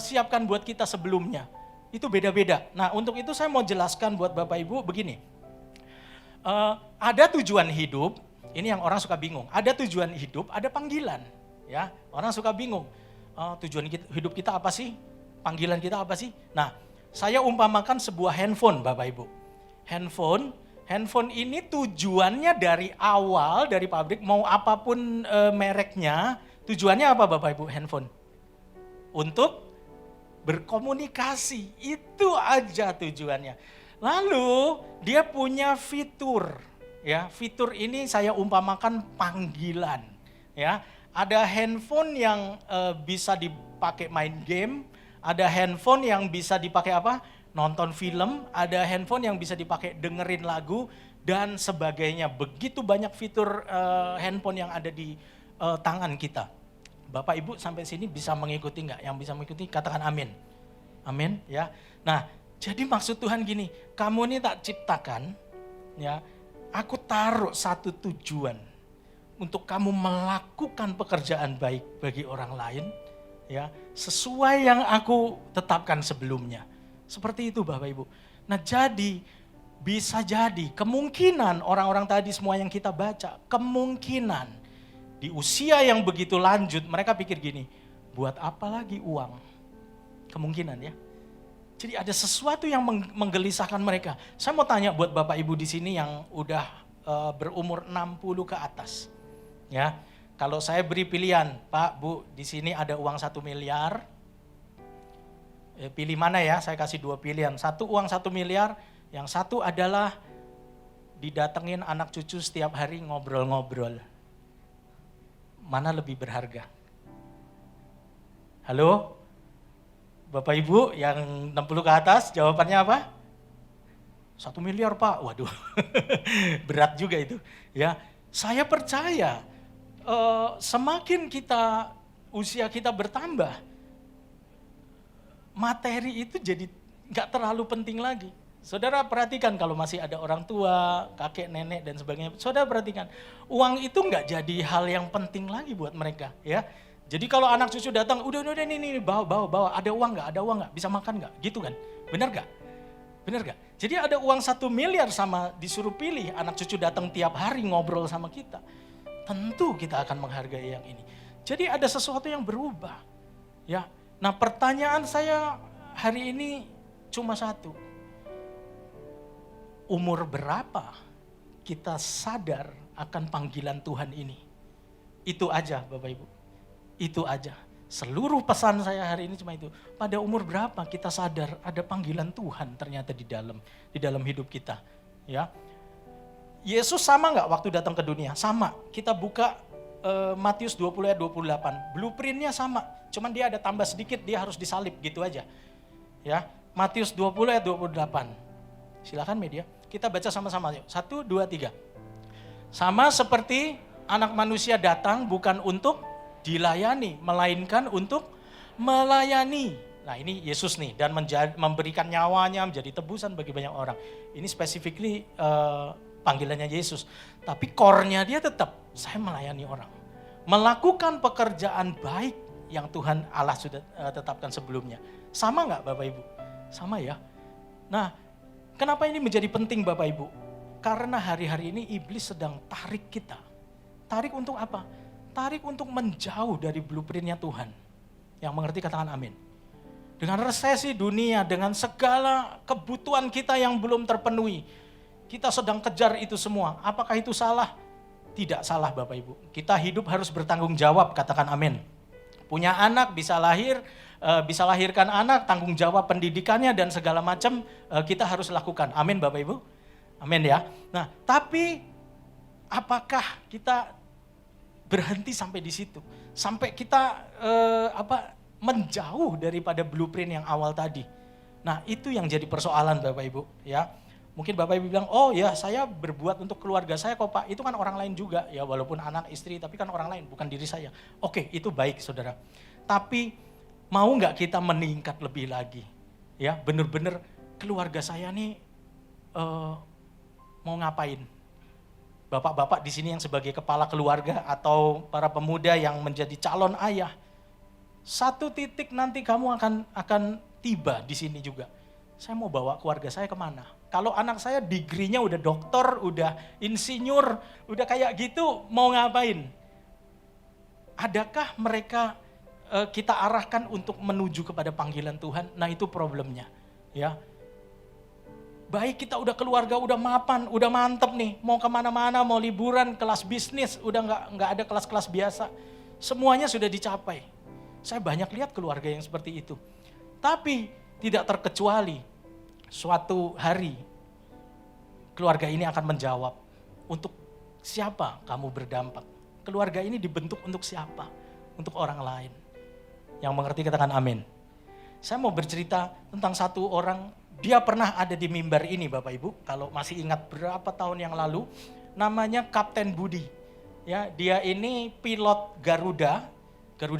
siapkan buat kita sebelumnya, itu beda-beda. Nah untuk itu saya mau jelaskan buat Bapak Ibu begini. Ada tujuan hidup, ini yang orang suka bingung. Ada tujuan hidup, ada panggilan. Ya, orang suka bingung. Tujuan hidup kita apa sih? panggilan kita apa sih? Nah, saya umpamakan sebuah handphone Bapak Ibu. Handphone ini tujuannya dari awal, dari pabrik, mau apapun mereknya, tujuannya apa Bapak Ibu handphone? Untuk berkomunikasi, itu aja tujuannya. Lalu dia punya fitur, ya fitur ini saya umpamakan panggilan, ya. Ada handphone yang bisa dipakai main game, ada handphone yang bisa dipakai apa? Nonton film, ada handphone yang bisa dipakai dengerin lagu dan sebagainya. Begitu banyak fitur handphone yang ada di tangan kita. Bapak Ibu sampai sini bisa mengikuti nggak? Yang bisa mengikuti katakan amin. Amin ya. Nah, jadi maksud Tuhan gini, kamu ini tak ciptakan, ya. Aku taruh satu tujuan untuk kamu melakukan pekerjaan baik bagi orang lain, ya, sesuai yang aku tetapkan sebelumnya. Seperti itu Bapak Ibu. Nah jadi, bisa jadi kemungkinan orang-orang tadi semua yang kita baca, kemungkinan di usia yang begitu lanjut mereka pikir gini, buat apa lagi uang? Kemungkinan ya. Jadi ada sesuatu yang menggelisahkan mereka. Saya mau tanya buat Bapak Ibu di sini yang udah berumur 60 ke atas. Ya, kalau saya beri pilihan, Pak, Bu, di sini ada uang 1 miliar. Pilih mana ya? Saya kasih 2 pilihan. Satu uang 1 miliar, yang satu adalah didatengin anak cucu setiap hari ngobrol-ngobrol. Mana lebih berharga? Halo? Bapak Ibu yang 60 ke atas, jawabannya apa? 1 miliar Pak, waduh berat juga itu. Ya, saya percaya semakin usia kita bertambah, materi itu jadi nggak terlalu penting lagi. Saudara perhatikan kalau masih ada orang tua, kakek, nenek dan sebagainya. Saudara perhatikan, uang itu nggak jadi hal yang penting lagi buat mereka, ya. Jadi kalau anak cucu datang, udah ini bawa, ada uang nggak, bisa makan nggak, gitu kan? Benar nggak? Jadi ada uang 1 miliar sama disuruh pilih, anak cucu datang tiap hari ngobrol sama kita. Tentu kita akan menghargai yang ini. Jadi ada sesuatu yang berubah, ya. Nah pertanyaan saya hari ini cuma satu. Umur berapa kita sadar akan panggilan Tuhan ini? Itu aja Bapak Ibu. Itu aja. Seluruh pesan saya hari ini cuma itu. Pada umur berapa kita sadar ada panggilan Tuhan ternyata di dalam hidup kita, ya. Yesus sama nggak waktu datang ke dunia? Sama. Kita buka Matius 20 ayat 28. Blueprintnya sama. Cuman dia ada tambah sedikit, dia harus disalib gitu aja. Ya, Matius 20 ayat 28. Silakan media. Kita baca sama-sama yuk. 1, 2, 3. Sama seperti anak manusia datang bukan untuk dilayani, melainkan untuk melayani. Nah ini Yesus nih, dan memberikan nyawanya menjadi tebusan bagi banyak orang. Ini specifically panggilannya Yesus. Tapi core-nya dia tetap, saya melayani orang. Melakukan pekerjaan baik yang Tuhan Allah sudah tetapkan sebelumnya. Sama nggak Bapak Ibu? Sama ya. Nah, kenapa ini menjadi penting Bapak Ibu? Karena hari-hari ini iblis sedang tarik kita. Tarik untuk apa? Tarik untuk menjauh dari blueprintnya Tuhan. Yang mengerti katakan amin. Dengan resesi dunia, dengan segala kebutuhan kita yang belum terpenuhi, kita sedang kejar itu semua. Apakah itu salah? Tidak salah Bapak Ibu. Kita hidup harus bertanggung jawab, katakan amin. Punya anak, bisa lahirkan anak, tanggung jawab pendidikannya dan segala macam kita harus lakukan. Amin Bapak Ibu. Amin ya. Nah, tapi apakah kita berhenti sampai di situ? Sampai kita menjauh daripada blueprint yang awal tadi. Nah, itu yang jadi persoalan Bapak Ibu, ya. Mungkin Bapak Ibu bilang, oh ya saya berbuat untuk keluarga saya kok Pak, itu kan orang lain juga. Ya walaupun anak, istri, tapi kan orang lain, bukan diri saya. Oke, itu baik saudara. Tapi mau nggak kita meningkat lebih lagi? Ya benar-benar keluarga saya nih mau ngapain? Bapak-bapak di sini yang sebagai kepala keluarga atau para pemuda yang menjadi calon ayah. Satu titik nanti kamu akan tiba di sini juga. Saya mau bawa keluarga saya kemana? Kalau anak saya degree-nya udah doktor, udah insinyur, udah kayak gitu, mau ngapain? Adakah mereka kita arahkan untuk menuju kepada panggilan Tuhan, nah itu problemnya. Ya, baik kita udah keluarga, udah mapan, udah mantep nih, mau kemana-mana, mau liburan, kelas bisnis, udah nggak ada kelas-kelas biasa, semuanya sudah dicapai. Saya banyak lihat keluarga yang seperti itu. Tapi tidak terkecuali suatu hari keluarga ini akan menjawab, untuk siapa kamu berdampak? Keluarga ini dibentuk untuk siapa? Untuk orang lain. Yang mengerti katakan amin. Saya mau bercerita tentang satu orang, dia pernah ada di mimbar ini Bapak Ibu, kalau masih ingat berapa tahun yang lalu, namanya Kapten Budi. Ya, dia ini pilot Garuda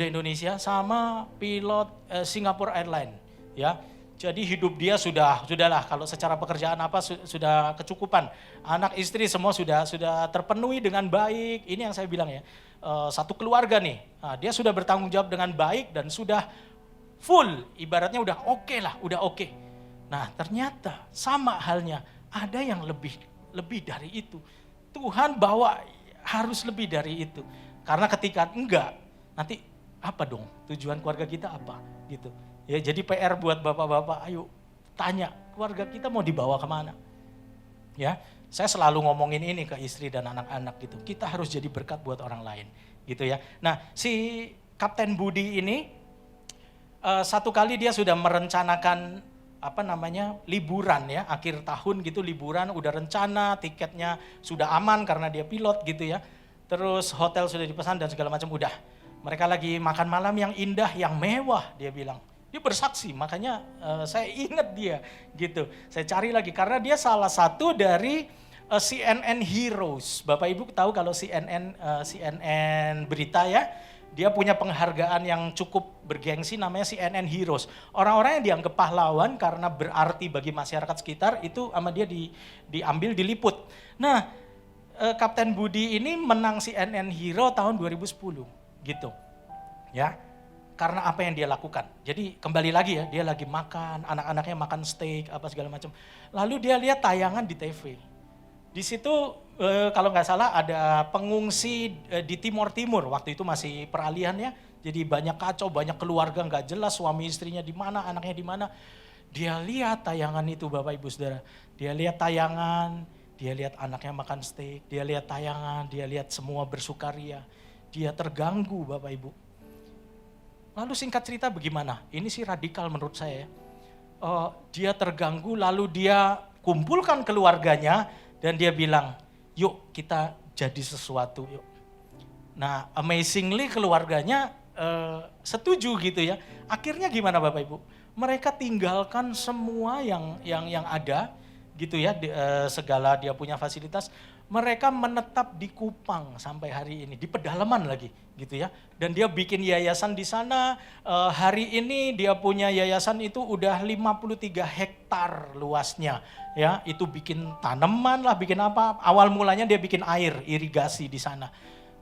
Indonesia sama pilot Singapore Airlines. Ya, jadi hidup dia sudahlah kalau secara pekerjaan apa sudah kecukupan. Anak istri semua sudah terpenuhi dengan baik. Ini yang saya bilang ya, satu keluarga nih, nah, dia sudah bertanggung jawab dengan baik dan sudah full, ibaratnya udah oke lah, udah oke. Nah ternyata sama halnya, ada yang lebih dari itu. Tuhan bawa harus lebih dari itu. Karena ketika enggak, nanti apa dong tujuan keluarga kita apa gitu. Ya jadi PR buat bapak-bapak, ayo tanya keluarga kita mau dibawa kemana. Ya, saya selalu ngomongin ini ke istri dan anak-anak gitu. Kita harus jadi berkat buat orang lain gitu ya. Nah si Kapten Budi ini satu kali dia sudah merencanakan liburan ya, akhir tahun gitu liburan, udah rencana, tiketnya sudah aman karena dia pilot gitu ya. Terus hotel sudah dipesan dan segala macam udah. Mereka lagi makan malam yang indah, yang mewah dia bilang. Dia bersaksi, makanya saya ingat dia gitu. Saya cari lagi karena dia salah satu dari CNN Heroes. Bapak Ibu tahu kalau CNN berita ya, dia punya penghargaan yang cukup bergengsi namanya CNN Heroes. Orang-orang yang dianggap pahlawan karena berarti bagi masyarakat sekitar itu sama dia diambil, diliput. Nah, Kapten Budi ini menang CNN Hero tahun 2010 gitu. Ya. Karena apa yang dia lakukan. Jadi kembali lagi ya, dia lagi makan, anak-anaknya makan steak apa segala macam. Lalu dia lihat tayangan di TV. Di situ kalau nggak salah ada pengungsi di Timur Timur, waktu itu masih peralihan ya. Jadi banyak kacau, banyak keluarga nggak jelas, suami istrinya di mana, anaknya di mana. Dia lihat tayangan itu Bapak Ibu Saudara. Dia lihat tayangan, dia lihat anaknya makan steak, dia lihat tayangan, dia lihat semua bersukaria. Dia terganggu Bapak Ibu. Lalu singkat cerita bagaimana? Ini sih radikal menurut saya. Dia terganggu lalu dia kumpulkan keluarganya dan dia bilang, yuk kita jadi sesuatu yuk. Nah amazingly keluarganya setuju gitu ya. Akhirnya gimana Bapak Ibu? Mereka tinggalkan semua yang ada gitu ya, segala dia punya fasilitas. Mereka menetap di Kupang sampai hari ini, di pedalaman lagi gitu ya. Dan dia bikin yayasan di sana, hari ini dia punya yayasan itu udah 53 hektar luasnya. Ya, itu bikin tanaman lah, bikin apa, awal mulanya dia bikin air, irigasi di sana.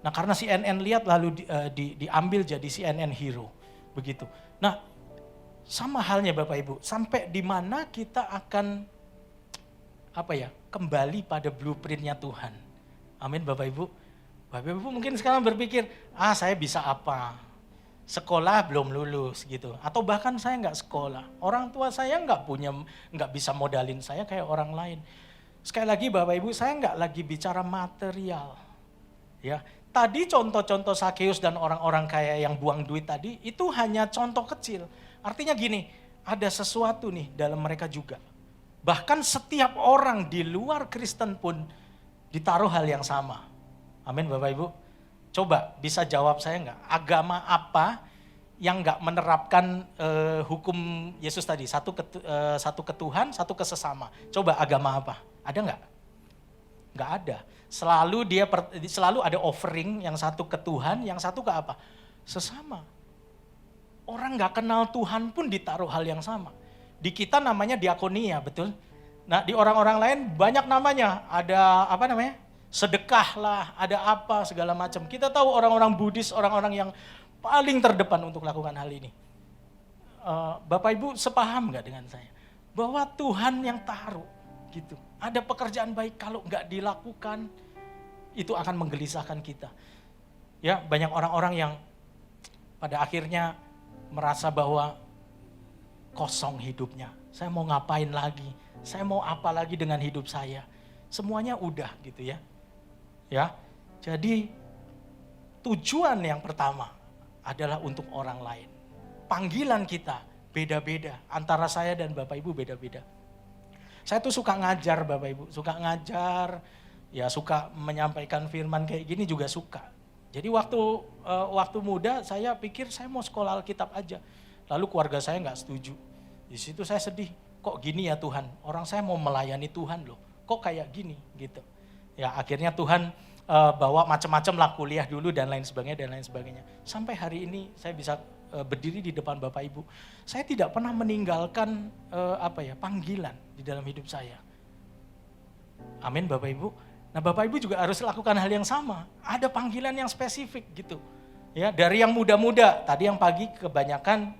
Nah karena CNN lihat lalu diambil jadi CNN Hero, begitu. Nah sama halnya Bapak Ibu, sampai di mana kita akan kembali pada blueprintnya Tuhan. Amin Bapak Ibu. Bapak Ibu mungkin sekarang berpikir, saya bisa apa? Sekolah belum lulus gitu. Atau bahkan saya nggak sekolah. Orang tua saya nggak bisa modalin saya kayak orang lain. Sekali lagi Bapak Ibu, saya nggak lagi bicara material. Ya, tadi contoh-contoh Sakeus dan orang-orang kaya yang buang duit tadi, itu hanya contoh kecil. Artinya gini, ada sesuatu nih dalam mereka juga. Bahkan setiap orang di luar Kristen pun ditaruh hal yang sama. Amin Bapak Ibu. Coba bisa jawab saya enggak? Agama apa yang enggak menerapkan hukum Yesus tadi? Satu ke Tuhan, satu ke sesama. Coba agama apa? Ada enggak? Enggak ada. Selalu ada offering, yang satu ke Tuhan, yang satu ke apa? Sesama. Orang enggak kenal Tuhan pun ditaruh hal yang sama. Di kita namanya diakonia, betul? Nah di orang-orang lain banyak namanya, ada sedekah lah, ada apa segala macam. Kita tahu orang-orang Buddhis, orang-orang yang paling terdepan untuk lakukan hal ini. Bapak Ibu sepaham nggak dengan saya? Bahwa Tuhan yang taruh gitu. Ada pekerjaan baik kalau nggak dilakukan, itu akan menggelisahkan kita. Ya banyak orang-orang yang pada akhirnya merasa bahwa kosong hidupnya. Saya mau ngapain lagi? Saya mau apa lagi dengan hidup saya? Semuanya udah gitu ya. Ya. Jadi tujuan yang pertama adalah untuk orang lain. Panggilan kita beda-beda. Antara saya dan Bapak Ibu beda-beda. Saya tuh suka ngajar Bapak Ibu. Suka ngajar, ya suka menyampaikan firman kayak gini juga suka. Jadi waktu muda saya pikir saya mau sekolah Alkitab aja. Lalu keluarga saya nggak setuju. Di situ saya sedih. Kok gini ya Tuhan? Orang saya mau melayani Tuhan loh. Kok kayak gini gitu. Ya akhirnya Tuhan bawa macam-macam lah, kuliah dulu dan lain sebagainya. Sampai hari ini saya bisa berdiri di depan Bapak Ibu. Saya tidak pernah meninggalkan panggilan di dalam hidup saya. Amin Bapak Ibu. Nah Bapak Ibu juga harus lakukan hal yang sama. Ada panggilan yang spesifik gitu. Ya, dari yang muda-muda, tadi yang pagi kebanyakan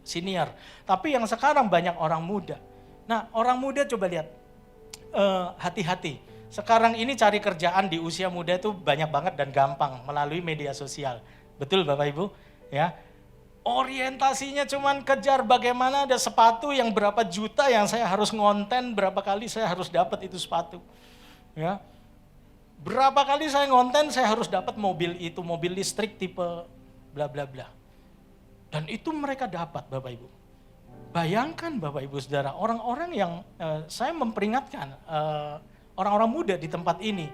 senior. Tapi yang sekarang banyak orang muda. Nah orang muda coba lihat, hati-hati. Sekarang ini cari kerjaan di usia muda itu banyak banget dan gampang melalui media sosial. Betul Bapak Ibu? Ya. Orientasinya cuman kejar bagaimana ada sepatu yang berapa juta yang saya harus ngonten, berapa kali saya harus dapat itu sepatu. Ya. Berapa kali saya ngonten, saya harus dapat mobil itu, mobil listrik tipe bla bla bla. Dan itu mereka dapat Bapak Ibu. Bayangkan Bapak Ibu Saudara, orang-orang yang saya memperingatkan, orang-orang muda di tempat ini,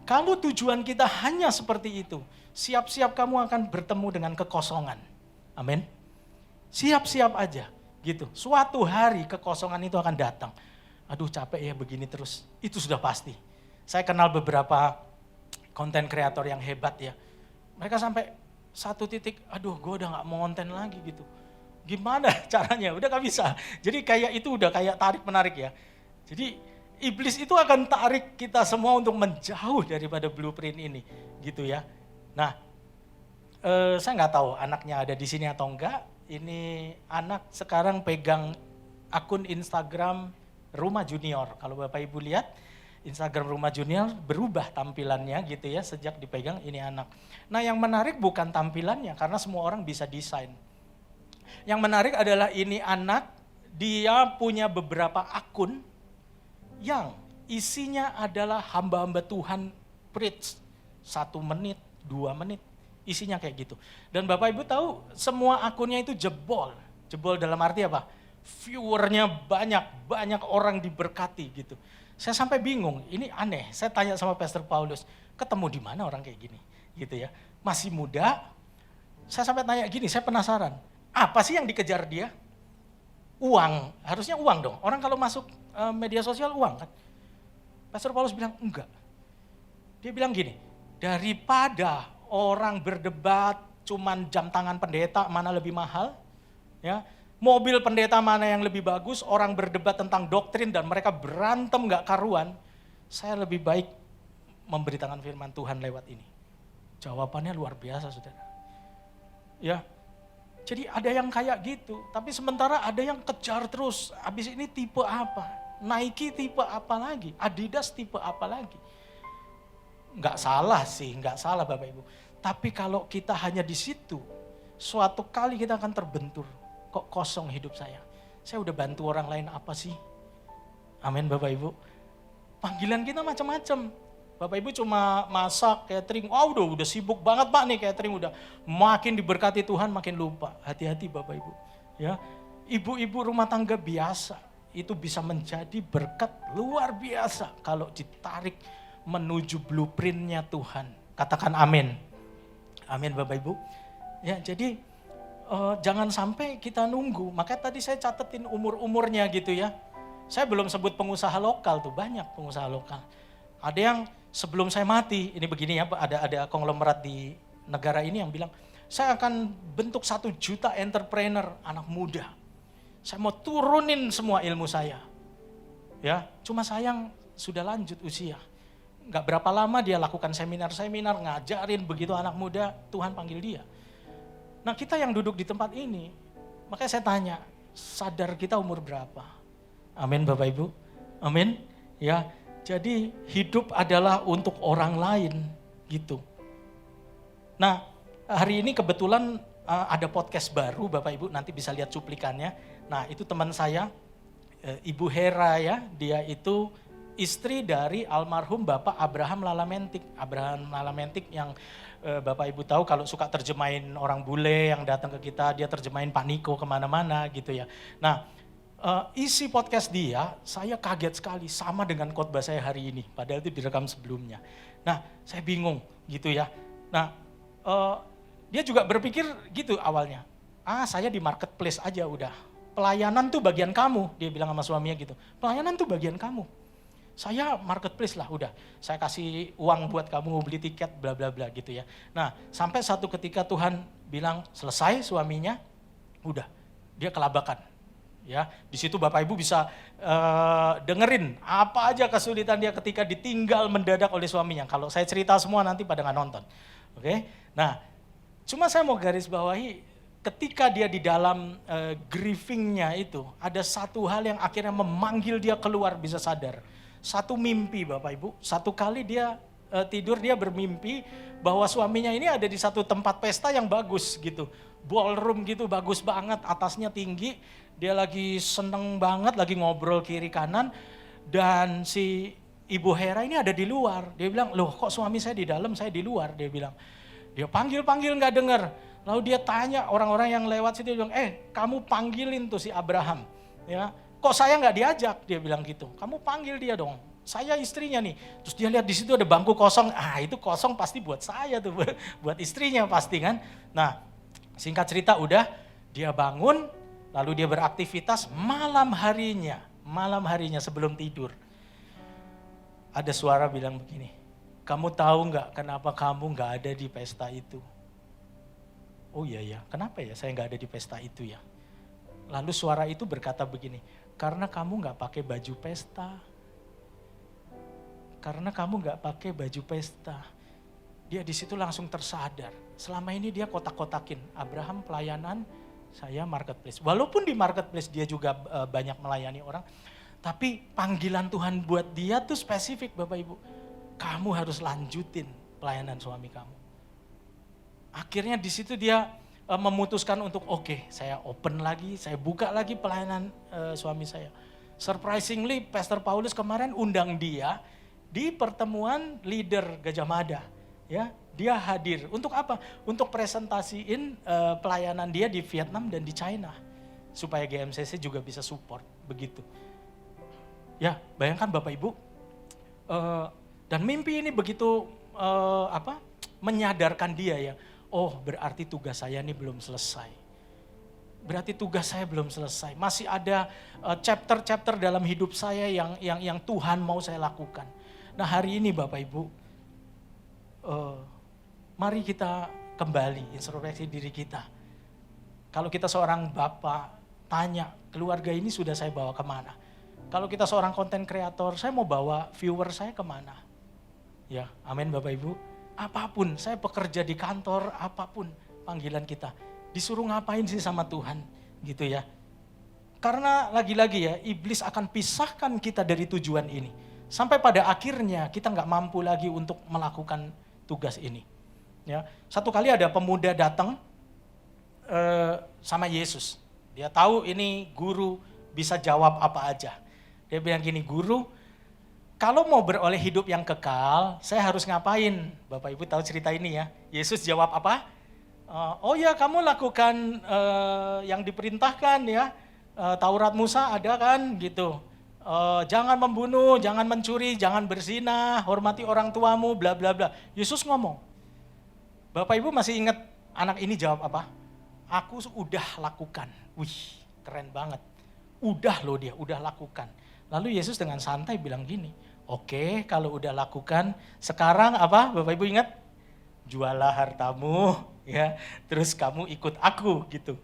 kalau tujuan kita hanya seperti itu, siap-siap kamu akan bertemu dengan kekosongan. Amin. Siap-siap aja gitu. Suatu hari kekosongan itu akan datang. Aduh capek ya begini terus, itu sudah pasti. Saya kenal beberapa konten kreator yang hebat ya. Mereka sampai satu titik, aduh gue udah gak mau konten lagi gitu. Gimana caranya? Udah gak bisa. Jadi kayak itu udah kayak tarik-menarik ya. Jadi iblis itu akan tarik kita semua untuk menjauh daripada blueprint ini gitu ya. Nah saya gak tahu anaknya ada di sini atau enggak. Ini anak sekarang pegang akun Instagram Rumah Junior. Kalau Bapak Ibu lihat, Instagram Rumah Junior berubah tampilannya gitu ya sejak dipegang ini anak. Nah yang menarik bukan tampilannya karena semua orang bisa desain. Yang menarik adalah ini anak, dia punya beberapa akun yang isinya adalah hamba-hamba Tuhan preach 1 menit, 2 menit, isinya kayak gitu. Dan Bapak Ibu tahu semua akunnya itu jebol. Jebol dalam arti apa? Viewernya banyak orang diberkati gitu. Saya sampai bingung, ini aneh. Saya tanya sama Pastor Paulus, ketemu di mana orang kayak gini? Gitu ya. Masih muda, saya sampai tanya gini, saya penasaran. Apa sih yang dikejar dia? Uang, harusnya uang dong. Orang kalau masuk media sosial uang kan. Pastor Paulus bilang enggak. Dia bilang gini, daripada orang berdebat cuman jam tangan pendeta mana lebih mahal, ya. Mobil pendeta mana yang lebih bagus, orang berdebat tentang doktrin dan mereka berantem gak karuan, saya lebih baik memberitakan firman Tuhan lewat ini. Jawabannya luar biasa saudara. Ya, jadi ada yang kayak gitu, tapi sementara ada yang kejar terus, habis ini tipe apa, Nike tipe apa lagi, Adidas tipe apa lagi. Gak salah sih, gak salah Bapak Ibu. Tapi kalau kita hanya di situ, suatu kali kita akan terbentur. Kok kosong hidup saya? Saya udah bantu orang lain apa sih? Amin Bapak Ibu. Panggilan kita macam-macam. Bapak Ibu cuma masak, catering. Oh udah sibuk banget Pak nih catering. Udah makin diberkati Tuhan makin lupa. Hati-hati Bapak Ibu. Ya, ibu-ibu rumah tangga biasa itu bisa menjadi berkat luar biasa kalau ditarik menuju blueprintnya Tuhan. Katakan amin. Amin Bapak Ibu. Ya jadi jangan sampai kita nunggu. Makanya tadi saya catetin umur-umurnya gitu ya. Saya belum sebut pengusaha lokal tuh, banyak pengusaha lokal. Ada yang sebelum saya mati, ini begini ya, ada konglomerat di negara ini yang bilang, saya akan bentuk 1 juta entrepreneur anak muda. Saya mau turunin semua ilmu saya. Ya, cuma sayang sudah lanjut usia. Nggak berapa lama dia lakukan seminar-seminar, ngajarin begitu anak muda, Tuhan panggil dia. Nah kita yang duduk di tempat ini, makanya saya tanya, sadar kita umur berapa? Amin Bapak Ibu, amin. Ya, jadi hidup adalah untuk orang lain gitu. Nah hari ini kebetulan ada podcast baru, Bapak Ibu nanti bisa lihat cuplikannya. Nah itu teman saya, Ibu Hera ya, dia itu istri dari almarhum Bapak Abraham Lalamentik. Abraham Lalamentik yang Bapak Ibu tahu kalau suka terjemahin orang bule yang datang ke kita, dia terjemahin Pak Niko kemana-mana gitu ya. Nah isi podcast dia, saya kaget sekali sama dengan khotbah saya hari ini, padahal itu direkam sebelumnya. Nah saya bingung gitu ya. Nah dia juga berpikir gitu awalnya, saya di marketplace aja udah. Pelayanan tuh bagian kamu, dia bilang sama suaminya gitu. Pelayanan tuh bagian kamu. Saya marketplace lah udah, saya kasih uang buat kamu beli tiket bla bla bla gitu ya. Nah sampai satu ketika Tuhan bilang selesai suaminya, udah dia kelabakan. Ya di situ Bapak Ibu bisa dengerin apa aja kesulitan dia ketika ditinggal mendadak oleh suaminya. Kalau saya cerita semua nanti pada nggak nonton. Oke? Nah cuma saya mau garis bawahi ketika dia di dalam grievingnya itu ada satu hal yang akhirnya memanggil dia keluar bisa sadar. Satu mimpi Bapak Ibu, satu kali dia tidur dia bermimpi bahwa suaminya ini ada di satu tempat pesta yang bagus gitu. Ballroom gitu bagus banget, atasnya tinggi, dia lagi seneng banget, lagi ngobrol kiri kanan dan si Ibu Hera ini ada di luar. Dia bilang, loh kok suami saya di dalam, saya di luar, dia bilang. Dia panggil-panggil gak dengar. Lalu dia tanya orang-orang yang lewat situ, dia bilang, kamu panggilin tuh si Abraham. Ya, kok saya nggak diajak? Dia bilang gitu. Kamu panggil dia dong. Saya istrinya nih. Terus dia lihat di situ ada bangku kosong. Itu kosong pasti buat saya tuh, buat istrinya pasti kan. Nah, singkat cerita udah dia bangun, lalu dia beraktivitas malam harinya sebelum tidur. Ada suara bilang begini, kamu tahu nggak kenapa kamu nggak ada di pesta itu? Oh iya ya, kenapa ya saya nggak ada di pesta itu ya? Lalu suara itu berkata begini, karena kamu nggak pakai baju pesta. Karena kamu nggak pakai baju pesta. Dia di situ langsung tersadar. Selama ini dia kotak-kotakin, Abraham pelayanan, saya marketplace. Walaupun di marketplace dia juga banyak melayani orang, tapi panggilan Tuhan buat dia tuh spesifik Bapak Ibu. Kamu harus lanjutin pelayanan suami kamu. Akhirnya di situ dia memutuskan untuk saya open lagi, saya buka lagi pelayanan suami saya. Surprisingly Pastor Paulus kemarin undang dia di pertemuan leader Gajah Mada. Ya, dia hadir. Untuk apa? Untuk presentasiin pelayanan dia di Vietnam dan di China. Supaya GMCC juga bisa support, begitu. Ya, bayangkan Bapak Ibu. Dan mimpi ini begitu menyadarkan dia ya. Oh berarti tugas saya ini belum selesai. Berarti tugas saya belum selesai. Masih ada chapter-chapter dalam hidup saya yang Tuhan mau saya lakukan. Nah hari ini Bapak Ibu, mari kita kembali introspeksi diri kita. Kalau kita seorang bapak, tanya keluarga ini sudah saya bawa kemana? Kalau kita seorang konten kreator, saya mau bawa viewer saya kemana? Ya, amin Bapak Ibu. Apapun, saya bekerja di kantor, apapun panggilan kita. Disuruh ngapain sih sama Tuhan, gitu ya. Karena lagi-lagi ya, iblis akan pisahkan kita dari tujuan ini. Sampai pada akhirnya kita nggak mampu lagi untuk melakukan tugas ini. Ya, satu kali ada pemuda datang sama Yesus. Dia tahu ini guru bisa jawab apa aja. Dia bilang gini, guru, kalau mau beroleh hidup yang kekal, saya harus ngapain? Bapak Ibu tahu cerita ini ya. Yesus jawab apa? Oh ya kamu lakukan yang diperintahkan ya. Taurat Musa ada kan gitu. Jangan membunuh, jangan mencuri, jangan berzina, hormati orang tuamu, bla bla bla. Yesus ngomong. Bapak Ibu masih ingat anak ini jawab apa? Aku udah lakukan. Wih, keren banget. Udah loh dia, udah lakukan. Lalu Yesus dengan santai bilang gini, oke, kalau udah lakukan, sekarang apa? Bapak Ibu ingat? Jualah hartamu, ya. Terus kamu ikut aku, gitu.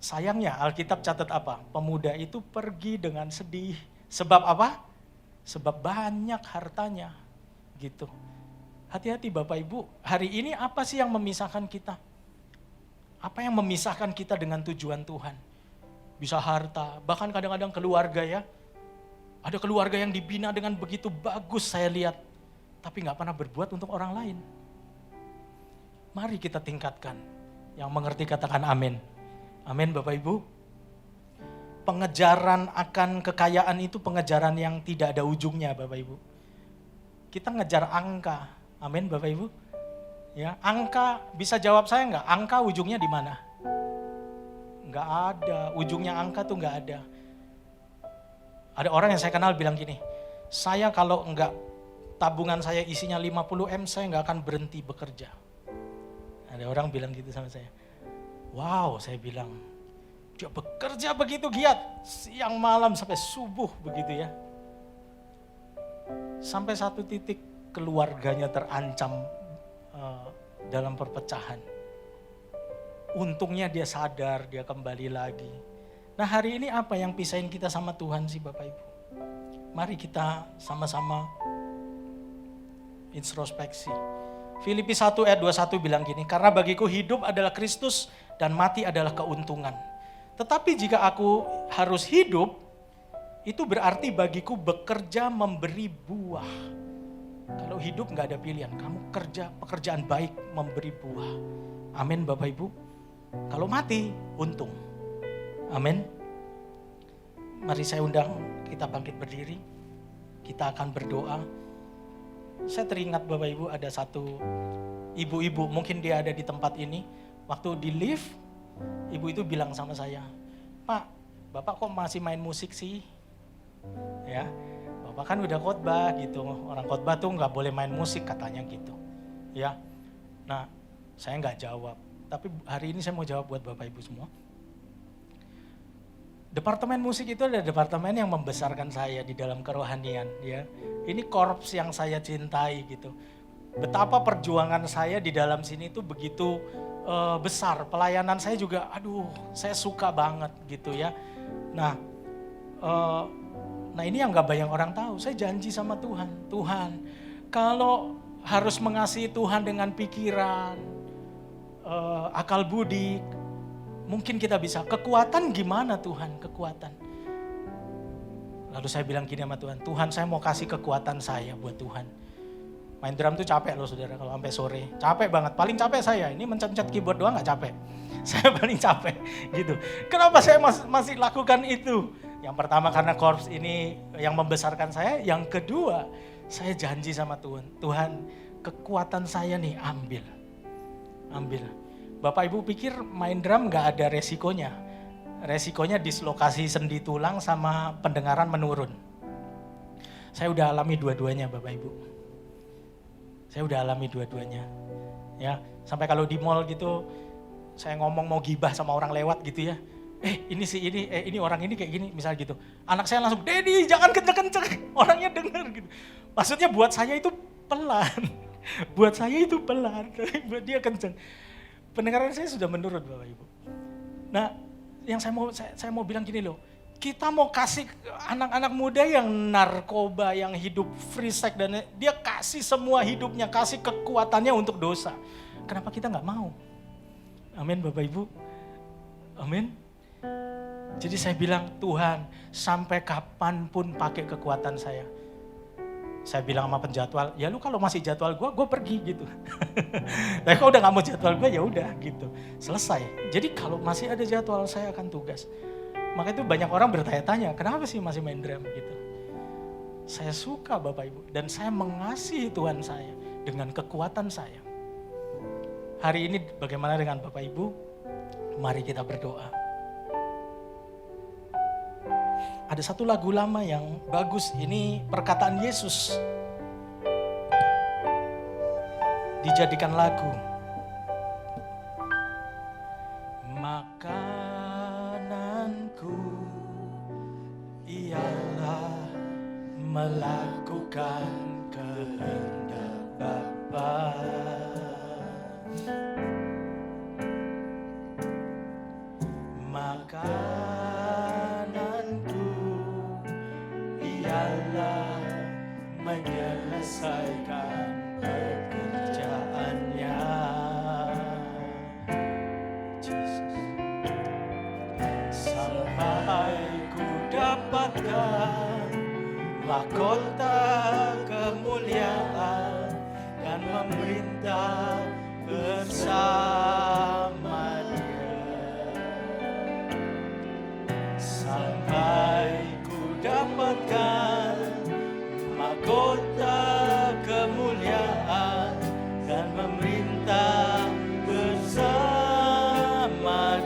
Sayangnya Alkitab catat apa? Pemuda itu pergi dengan sedih. Sebab apa? Sebab banyak hartanya, gitu. Hati-hati Bapak Ibu, hari ini apa sih yang memisahkan kita? Apa yang memisahkan kita dengan tujuan Tuhan? Bisa harta, bahkan kadang-kadang keluarga ya. Ada keluarga yang dibina dengan begitu bagus saya lihat, tapi gak pernah berbuat untuk orang lain. Mari kita tingkatkan. Yang mengerti katakan amin. Amin Bapak Ibu. Pengejaran akan kekayaan itu pengejaran yang tidak ada ujungnya Bapak Ibu. Kita ngejar angka. Amin Bapak Ibu. Ya, angka bisa jawab saya enggak? Angka ujungnya di mana? Enggak ada. Ujungnya angka tuh enggak ada. Ada orang yang saya kenal bilang gini, saya kalau enggak tabungan saya isinya 50M, saya enggak akan berhenti bekerja. Ada orang bilang gitu sama saya. Wow, saya bilang, dia bekerja begitu giat, siang malam sampai subuh begitu ya. Sampai satu titik keluarganya terancam dalam perpecahan. Untungnya dia sadar, dia kembali lagi. Nah hari ini apa yang pisahin kita sama Tuhan sih Bapak Ibu? Mari kita sama-sama introspeksi. Filipi 1 ayat 21 bilang gini, karena bagiku hidup adalah Kristus dan mati adalah keuntungan. Tetapi jika aku harus hidup, itu berarti bagiku bekerja memberi buah. Kalau hidup gak ada pilihan, kamu kerja pekerjaan baik memberi buah. Amin Bapak Ibu. Kalau mati, untung. Amin. Mari saya undang kita bangkit berdiri. Kita akan berdoa. Saya teringat Bapak Ibu ada satu ibu-ibu, mungkin dia ada di tempat ini. Waktu di lift, ibu itu bilang sama saya, Pak, Bapak kok masih main musik sih? Ya, Bapak kan udah khotbah gitu. Orang khotbah tuh nggak boleh main musik katanya gitu. Ya, nah saya nggak jawab. Tapi hari ini saya mau jawab buat Bapak Ibu semua. Departemen musik itu adalah departemen yang membesarkan saya di dalam kerohanian. Ya, ini korps yang saya cintai gitu. Betapa perjuangan saya di dalam sini itu begitu besar. Pelayanan saya juga, aduh, saya suka banget gitu ya. Nah ini yang gak banyak orang tahu. Saya janji sama Tuhan, Tuhan, kalau harus mengasihi Tuhan dengan pikiran, akal budi, mungkin kita bisa. Kekuatan gimana Tuhan? Kekuatan. Lalu saya bilang gini sama Tuhan, Tuhan saya mau kasih kekuatan saya buat Tuhan. Main drum tuh capek loh saudara, kalau sampai sore. Capek banget, paling capek saya. Ini mencet-mencet keyboard doang gak capek. Saya paling capek gitu. Kenapa saya masih lakukan itu? Yang pertama karena korps ini yang membesarkan saya. Yang kedua, saya janji sama Tuhan. Tuhan, kekuatan saya nih ambil. Bapak Ibu pikir main drum gak ada resikonya. Resikonya dislokasi sendi tulang sama pendengaran menurun. Saya udah alami dua-duanya Bapak Ibu. Saya udah alami dua-duanya. Ya, sampai kalau di mall gitu, saya ngomong mau gibah sama orang lewat gitu ya. Ini orang ini kayak gini, misal gitu. Anak saya langsung, Dedi jangan kenceng-kenceng, orangnya dengar gitu. Maksudnya buat saya itu pelan. Buat saya itu pelan, tapi buat dia kenceng. Pendengaran saya sudah menurun Bapak Ibu. Nah, yang saya mau bilang gini loh. Kita mau kasih anak-anak muda yang narkoba, yang hidup free sex, dan dia kasih semua hidupnya, kasih kekuatannya untuk dosa. Kenapa kita gak mau? Amin Bapak Ibu. Amin. Jadi saya bilang, Tuhan sampai kapanpun pakai kekuatan saya. Saya bilang sama penjadwal, ya lu kalau masih jadwal gue pergi gitu. Tapi kalau udah gak mau jadwal gue ya udah gitu. Selesai. Jadi kalau masih ada jadwal saya akan tugas. Maka itu banyak orang bertanya-tanya, kenapa sih masih main drum gitu. Saya suka Bapak Ibu dan saya mengasihi Tuhan saya dengan kekuatan saya. Hari ini bagaimana dengan Bapak Ibu? Mari kita berdoa. Ada satu lagu lama yang bagus, ini perkataan Yesus. Dijadikan lagu. Makananku ialah melakukan kehendak Bapa. Makananku ialah menyelesaikan pekerjaannya. Jesus. Sampai ku dapatkan mahkota kemuliaan dan memerintah bersama Dia, sampai ku dapatkan mahkota kemuliaan dan memerintah bersama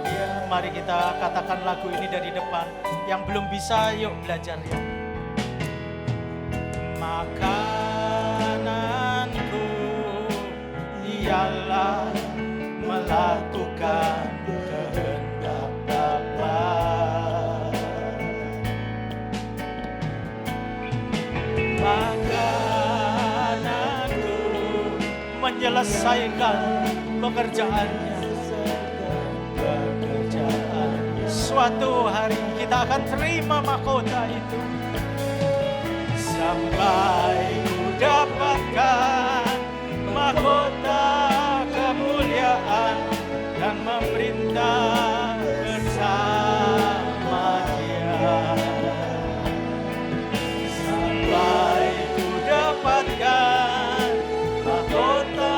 Dia. Mari kita katakan lagu ini dari depan. Yang belum bisa, yuk belajar ya. Makananku ialah melakukan kehendak Bapa. Makananku menyelesaikan pekerjaannya. Suatu hari kita akan terima mahkota itu, sampai ku dapatkan mahkota kemuliaan dan memerintah bersama Dia, sampai ku dapatkan mahkota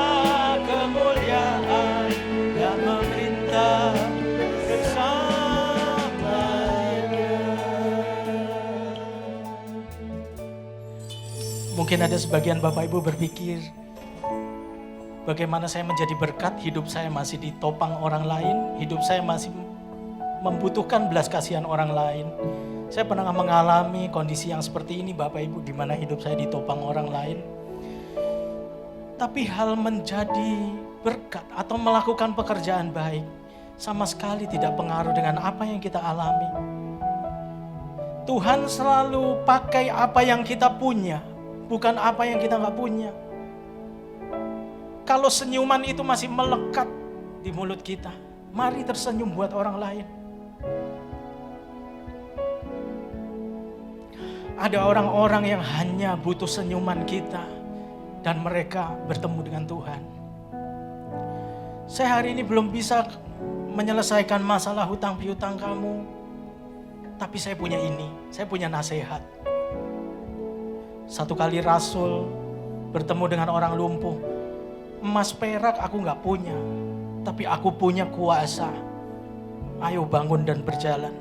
kemuliaan dan memerintah bersama Dia. Mungkin ada sebagian Bapak Ibu berpikir, bagaimana saya menjadi berkat, hidup saya masih ditopang orang lain, hidup saya masih membutuhkan belas kasihan orang lain. Saya pernah mengalami kondisi yang seperti ini Bapak Ibu, di mana hidup saya ditopang orang lain. Tapi hal menjadi berkat atau melakukan pekerjaan baik sama sekali tidak pengaruh dengan apa yang kita alami. Tuhan selalu pakai apa yang kita punya, bukan apa yang kita nggak punya. Kalau senyuman itu masih melekat di mulut kita, mari tersenyum buat orang lain. Ada orang-orang yang hanya butuh senyuman kita dan mereka bertemu dengan Tuhan. Saya hari ini belum bisa menyelesaikan masalah hutang piutang kamu, tapi saya punya ini, saya punya nasihat. Satu kali Rasul bertemu dengan orang lumpuh, emas perak aku gak punya, tapi aku punya kuasa. Ayo bangun dan berjalan.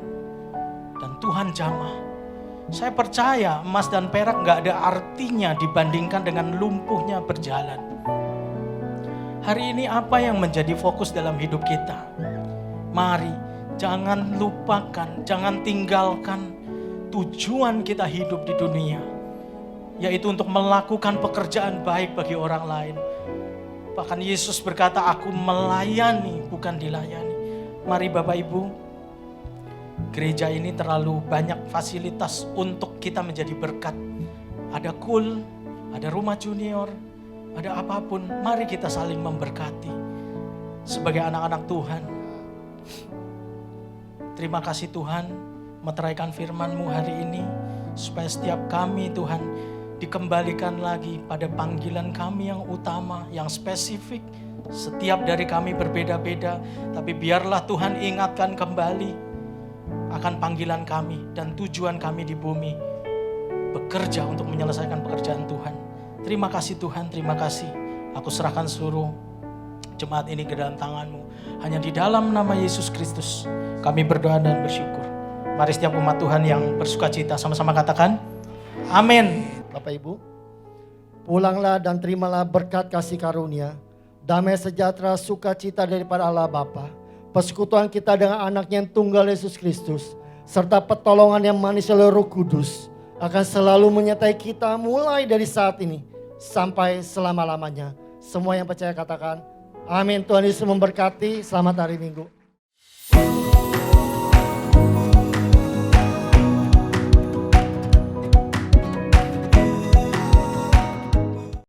Dan Tuhan jamah. Saya percaya emas dan perak gak ada artinya dibandingkan dengan lumpuhnya berjalan. Hari ini apa yang menjadi fokus dalam hidup kita? Mari jangan lupakan, jangan tinggalkan tujuan kita hidup di dunia, yaitu untuk melakukan pekerjaan baik bagi orang lain. Bahkan Yesus berkata, aku melayani bukan dilayani. Mari Bapak Ibu, gereja ini terlalu banyak fasilitas untuk kita menjadi berkat. Ada KUL, ada rumah junior, ada apapun. Mari kita saling memberkati sebagai anak-anak Tuhan. Terima kasih Tuhan, meteraikan firman-Mu hari ini, supaya setiap kami Tuhan dikembalikan lagi pada panggilan kami yang utama, yang spesifik. Setiap dari kami berbeda-beda, tapi biarlah Tuhan ingatkan kembali akan panggilan kami dan tujuan kami di bumi, bekerja untuk menyelesaikan pekerjaan Tuhan. Terima kasih Tuhan, terima kasih. Aku serahkan seluruh jemaat ini ke dalam tangan-Mu. Hanya di dalam nama Yesus Kristus kami berdoa dan bersyukur. Mari setiap umat Tuhan yang bersukacita sama-sama katakan, amin. Bapak Ibu, pulanglah dan terimalah berkat kasih karunia, damai sejahtera, sukacita daripada Allah Bapa, persekutuan kita dengan anaknya yang tunggal Yesus Kristus, serta pertolongan yang manis oleh Roh Kudus akan selalu menyertai kita mulai dari saat ini sampai selama-lamanya. Semua yang percaya katakan, amin. Tuhan Yesus memberkati, selamat hari Minggu.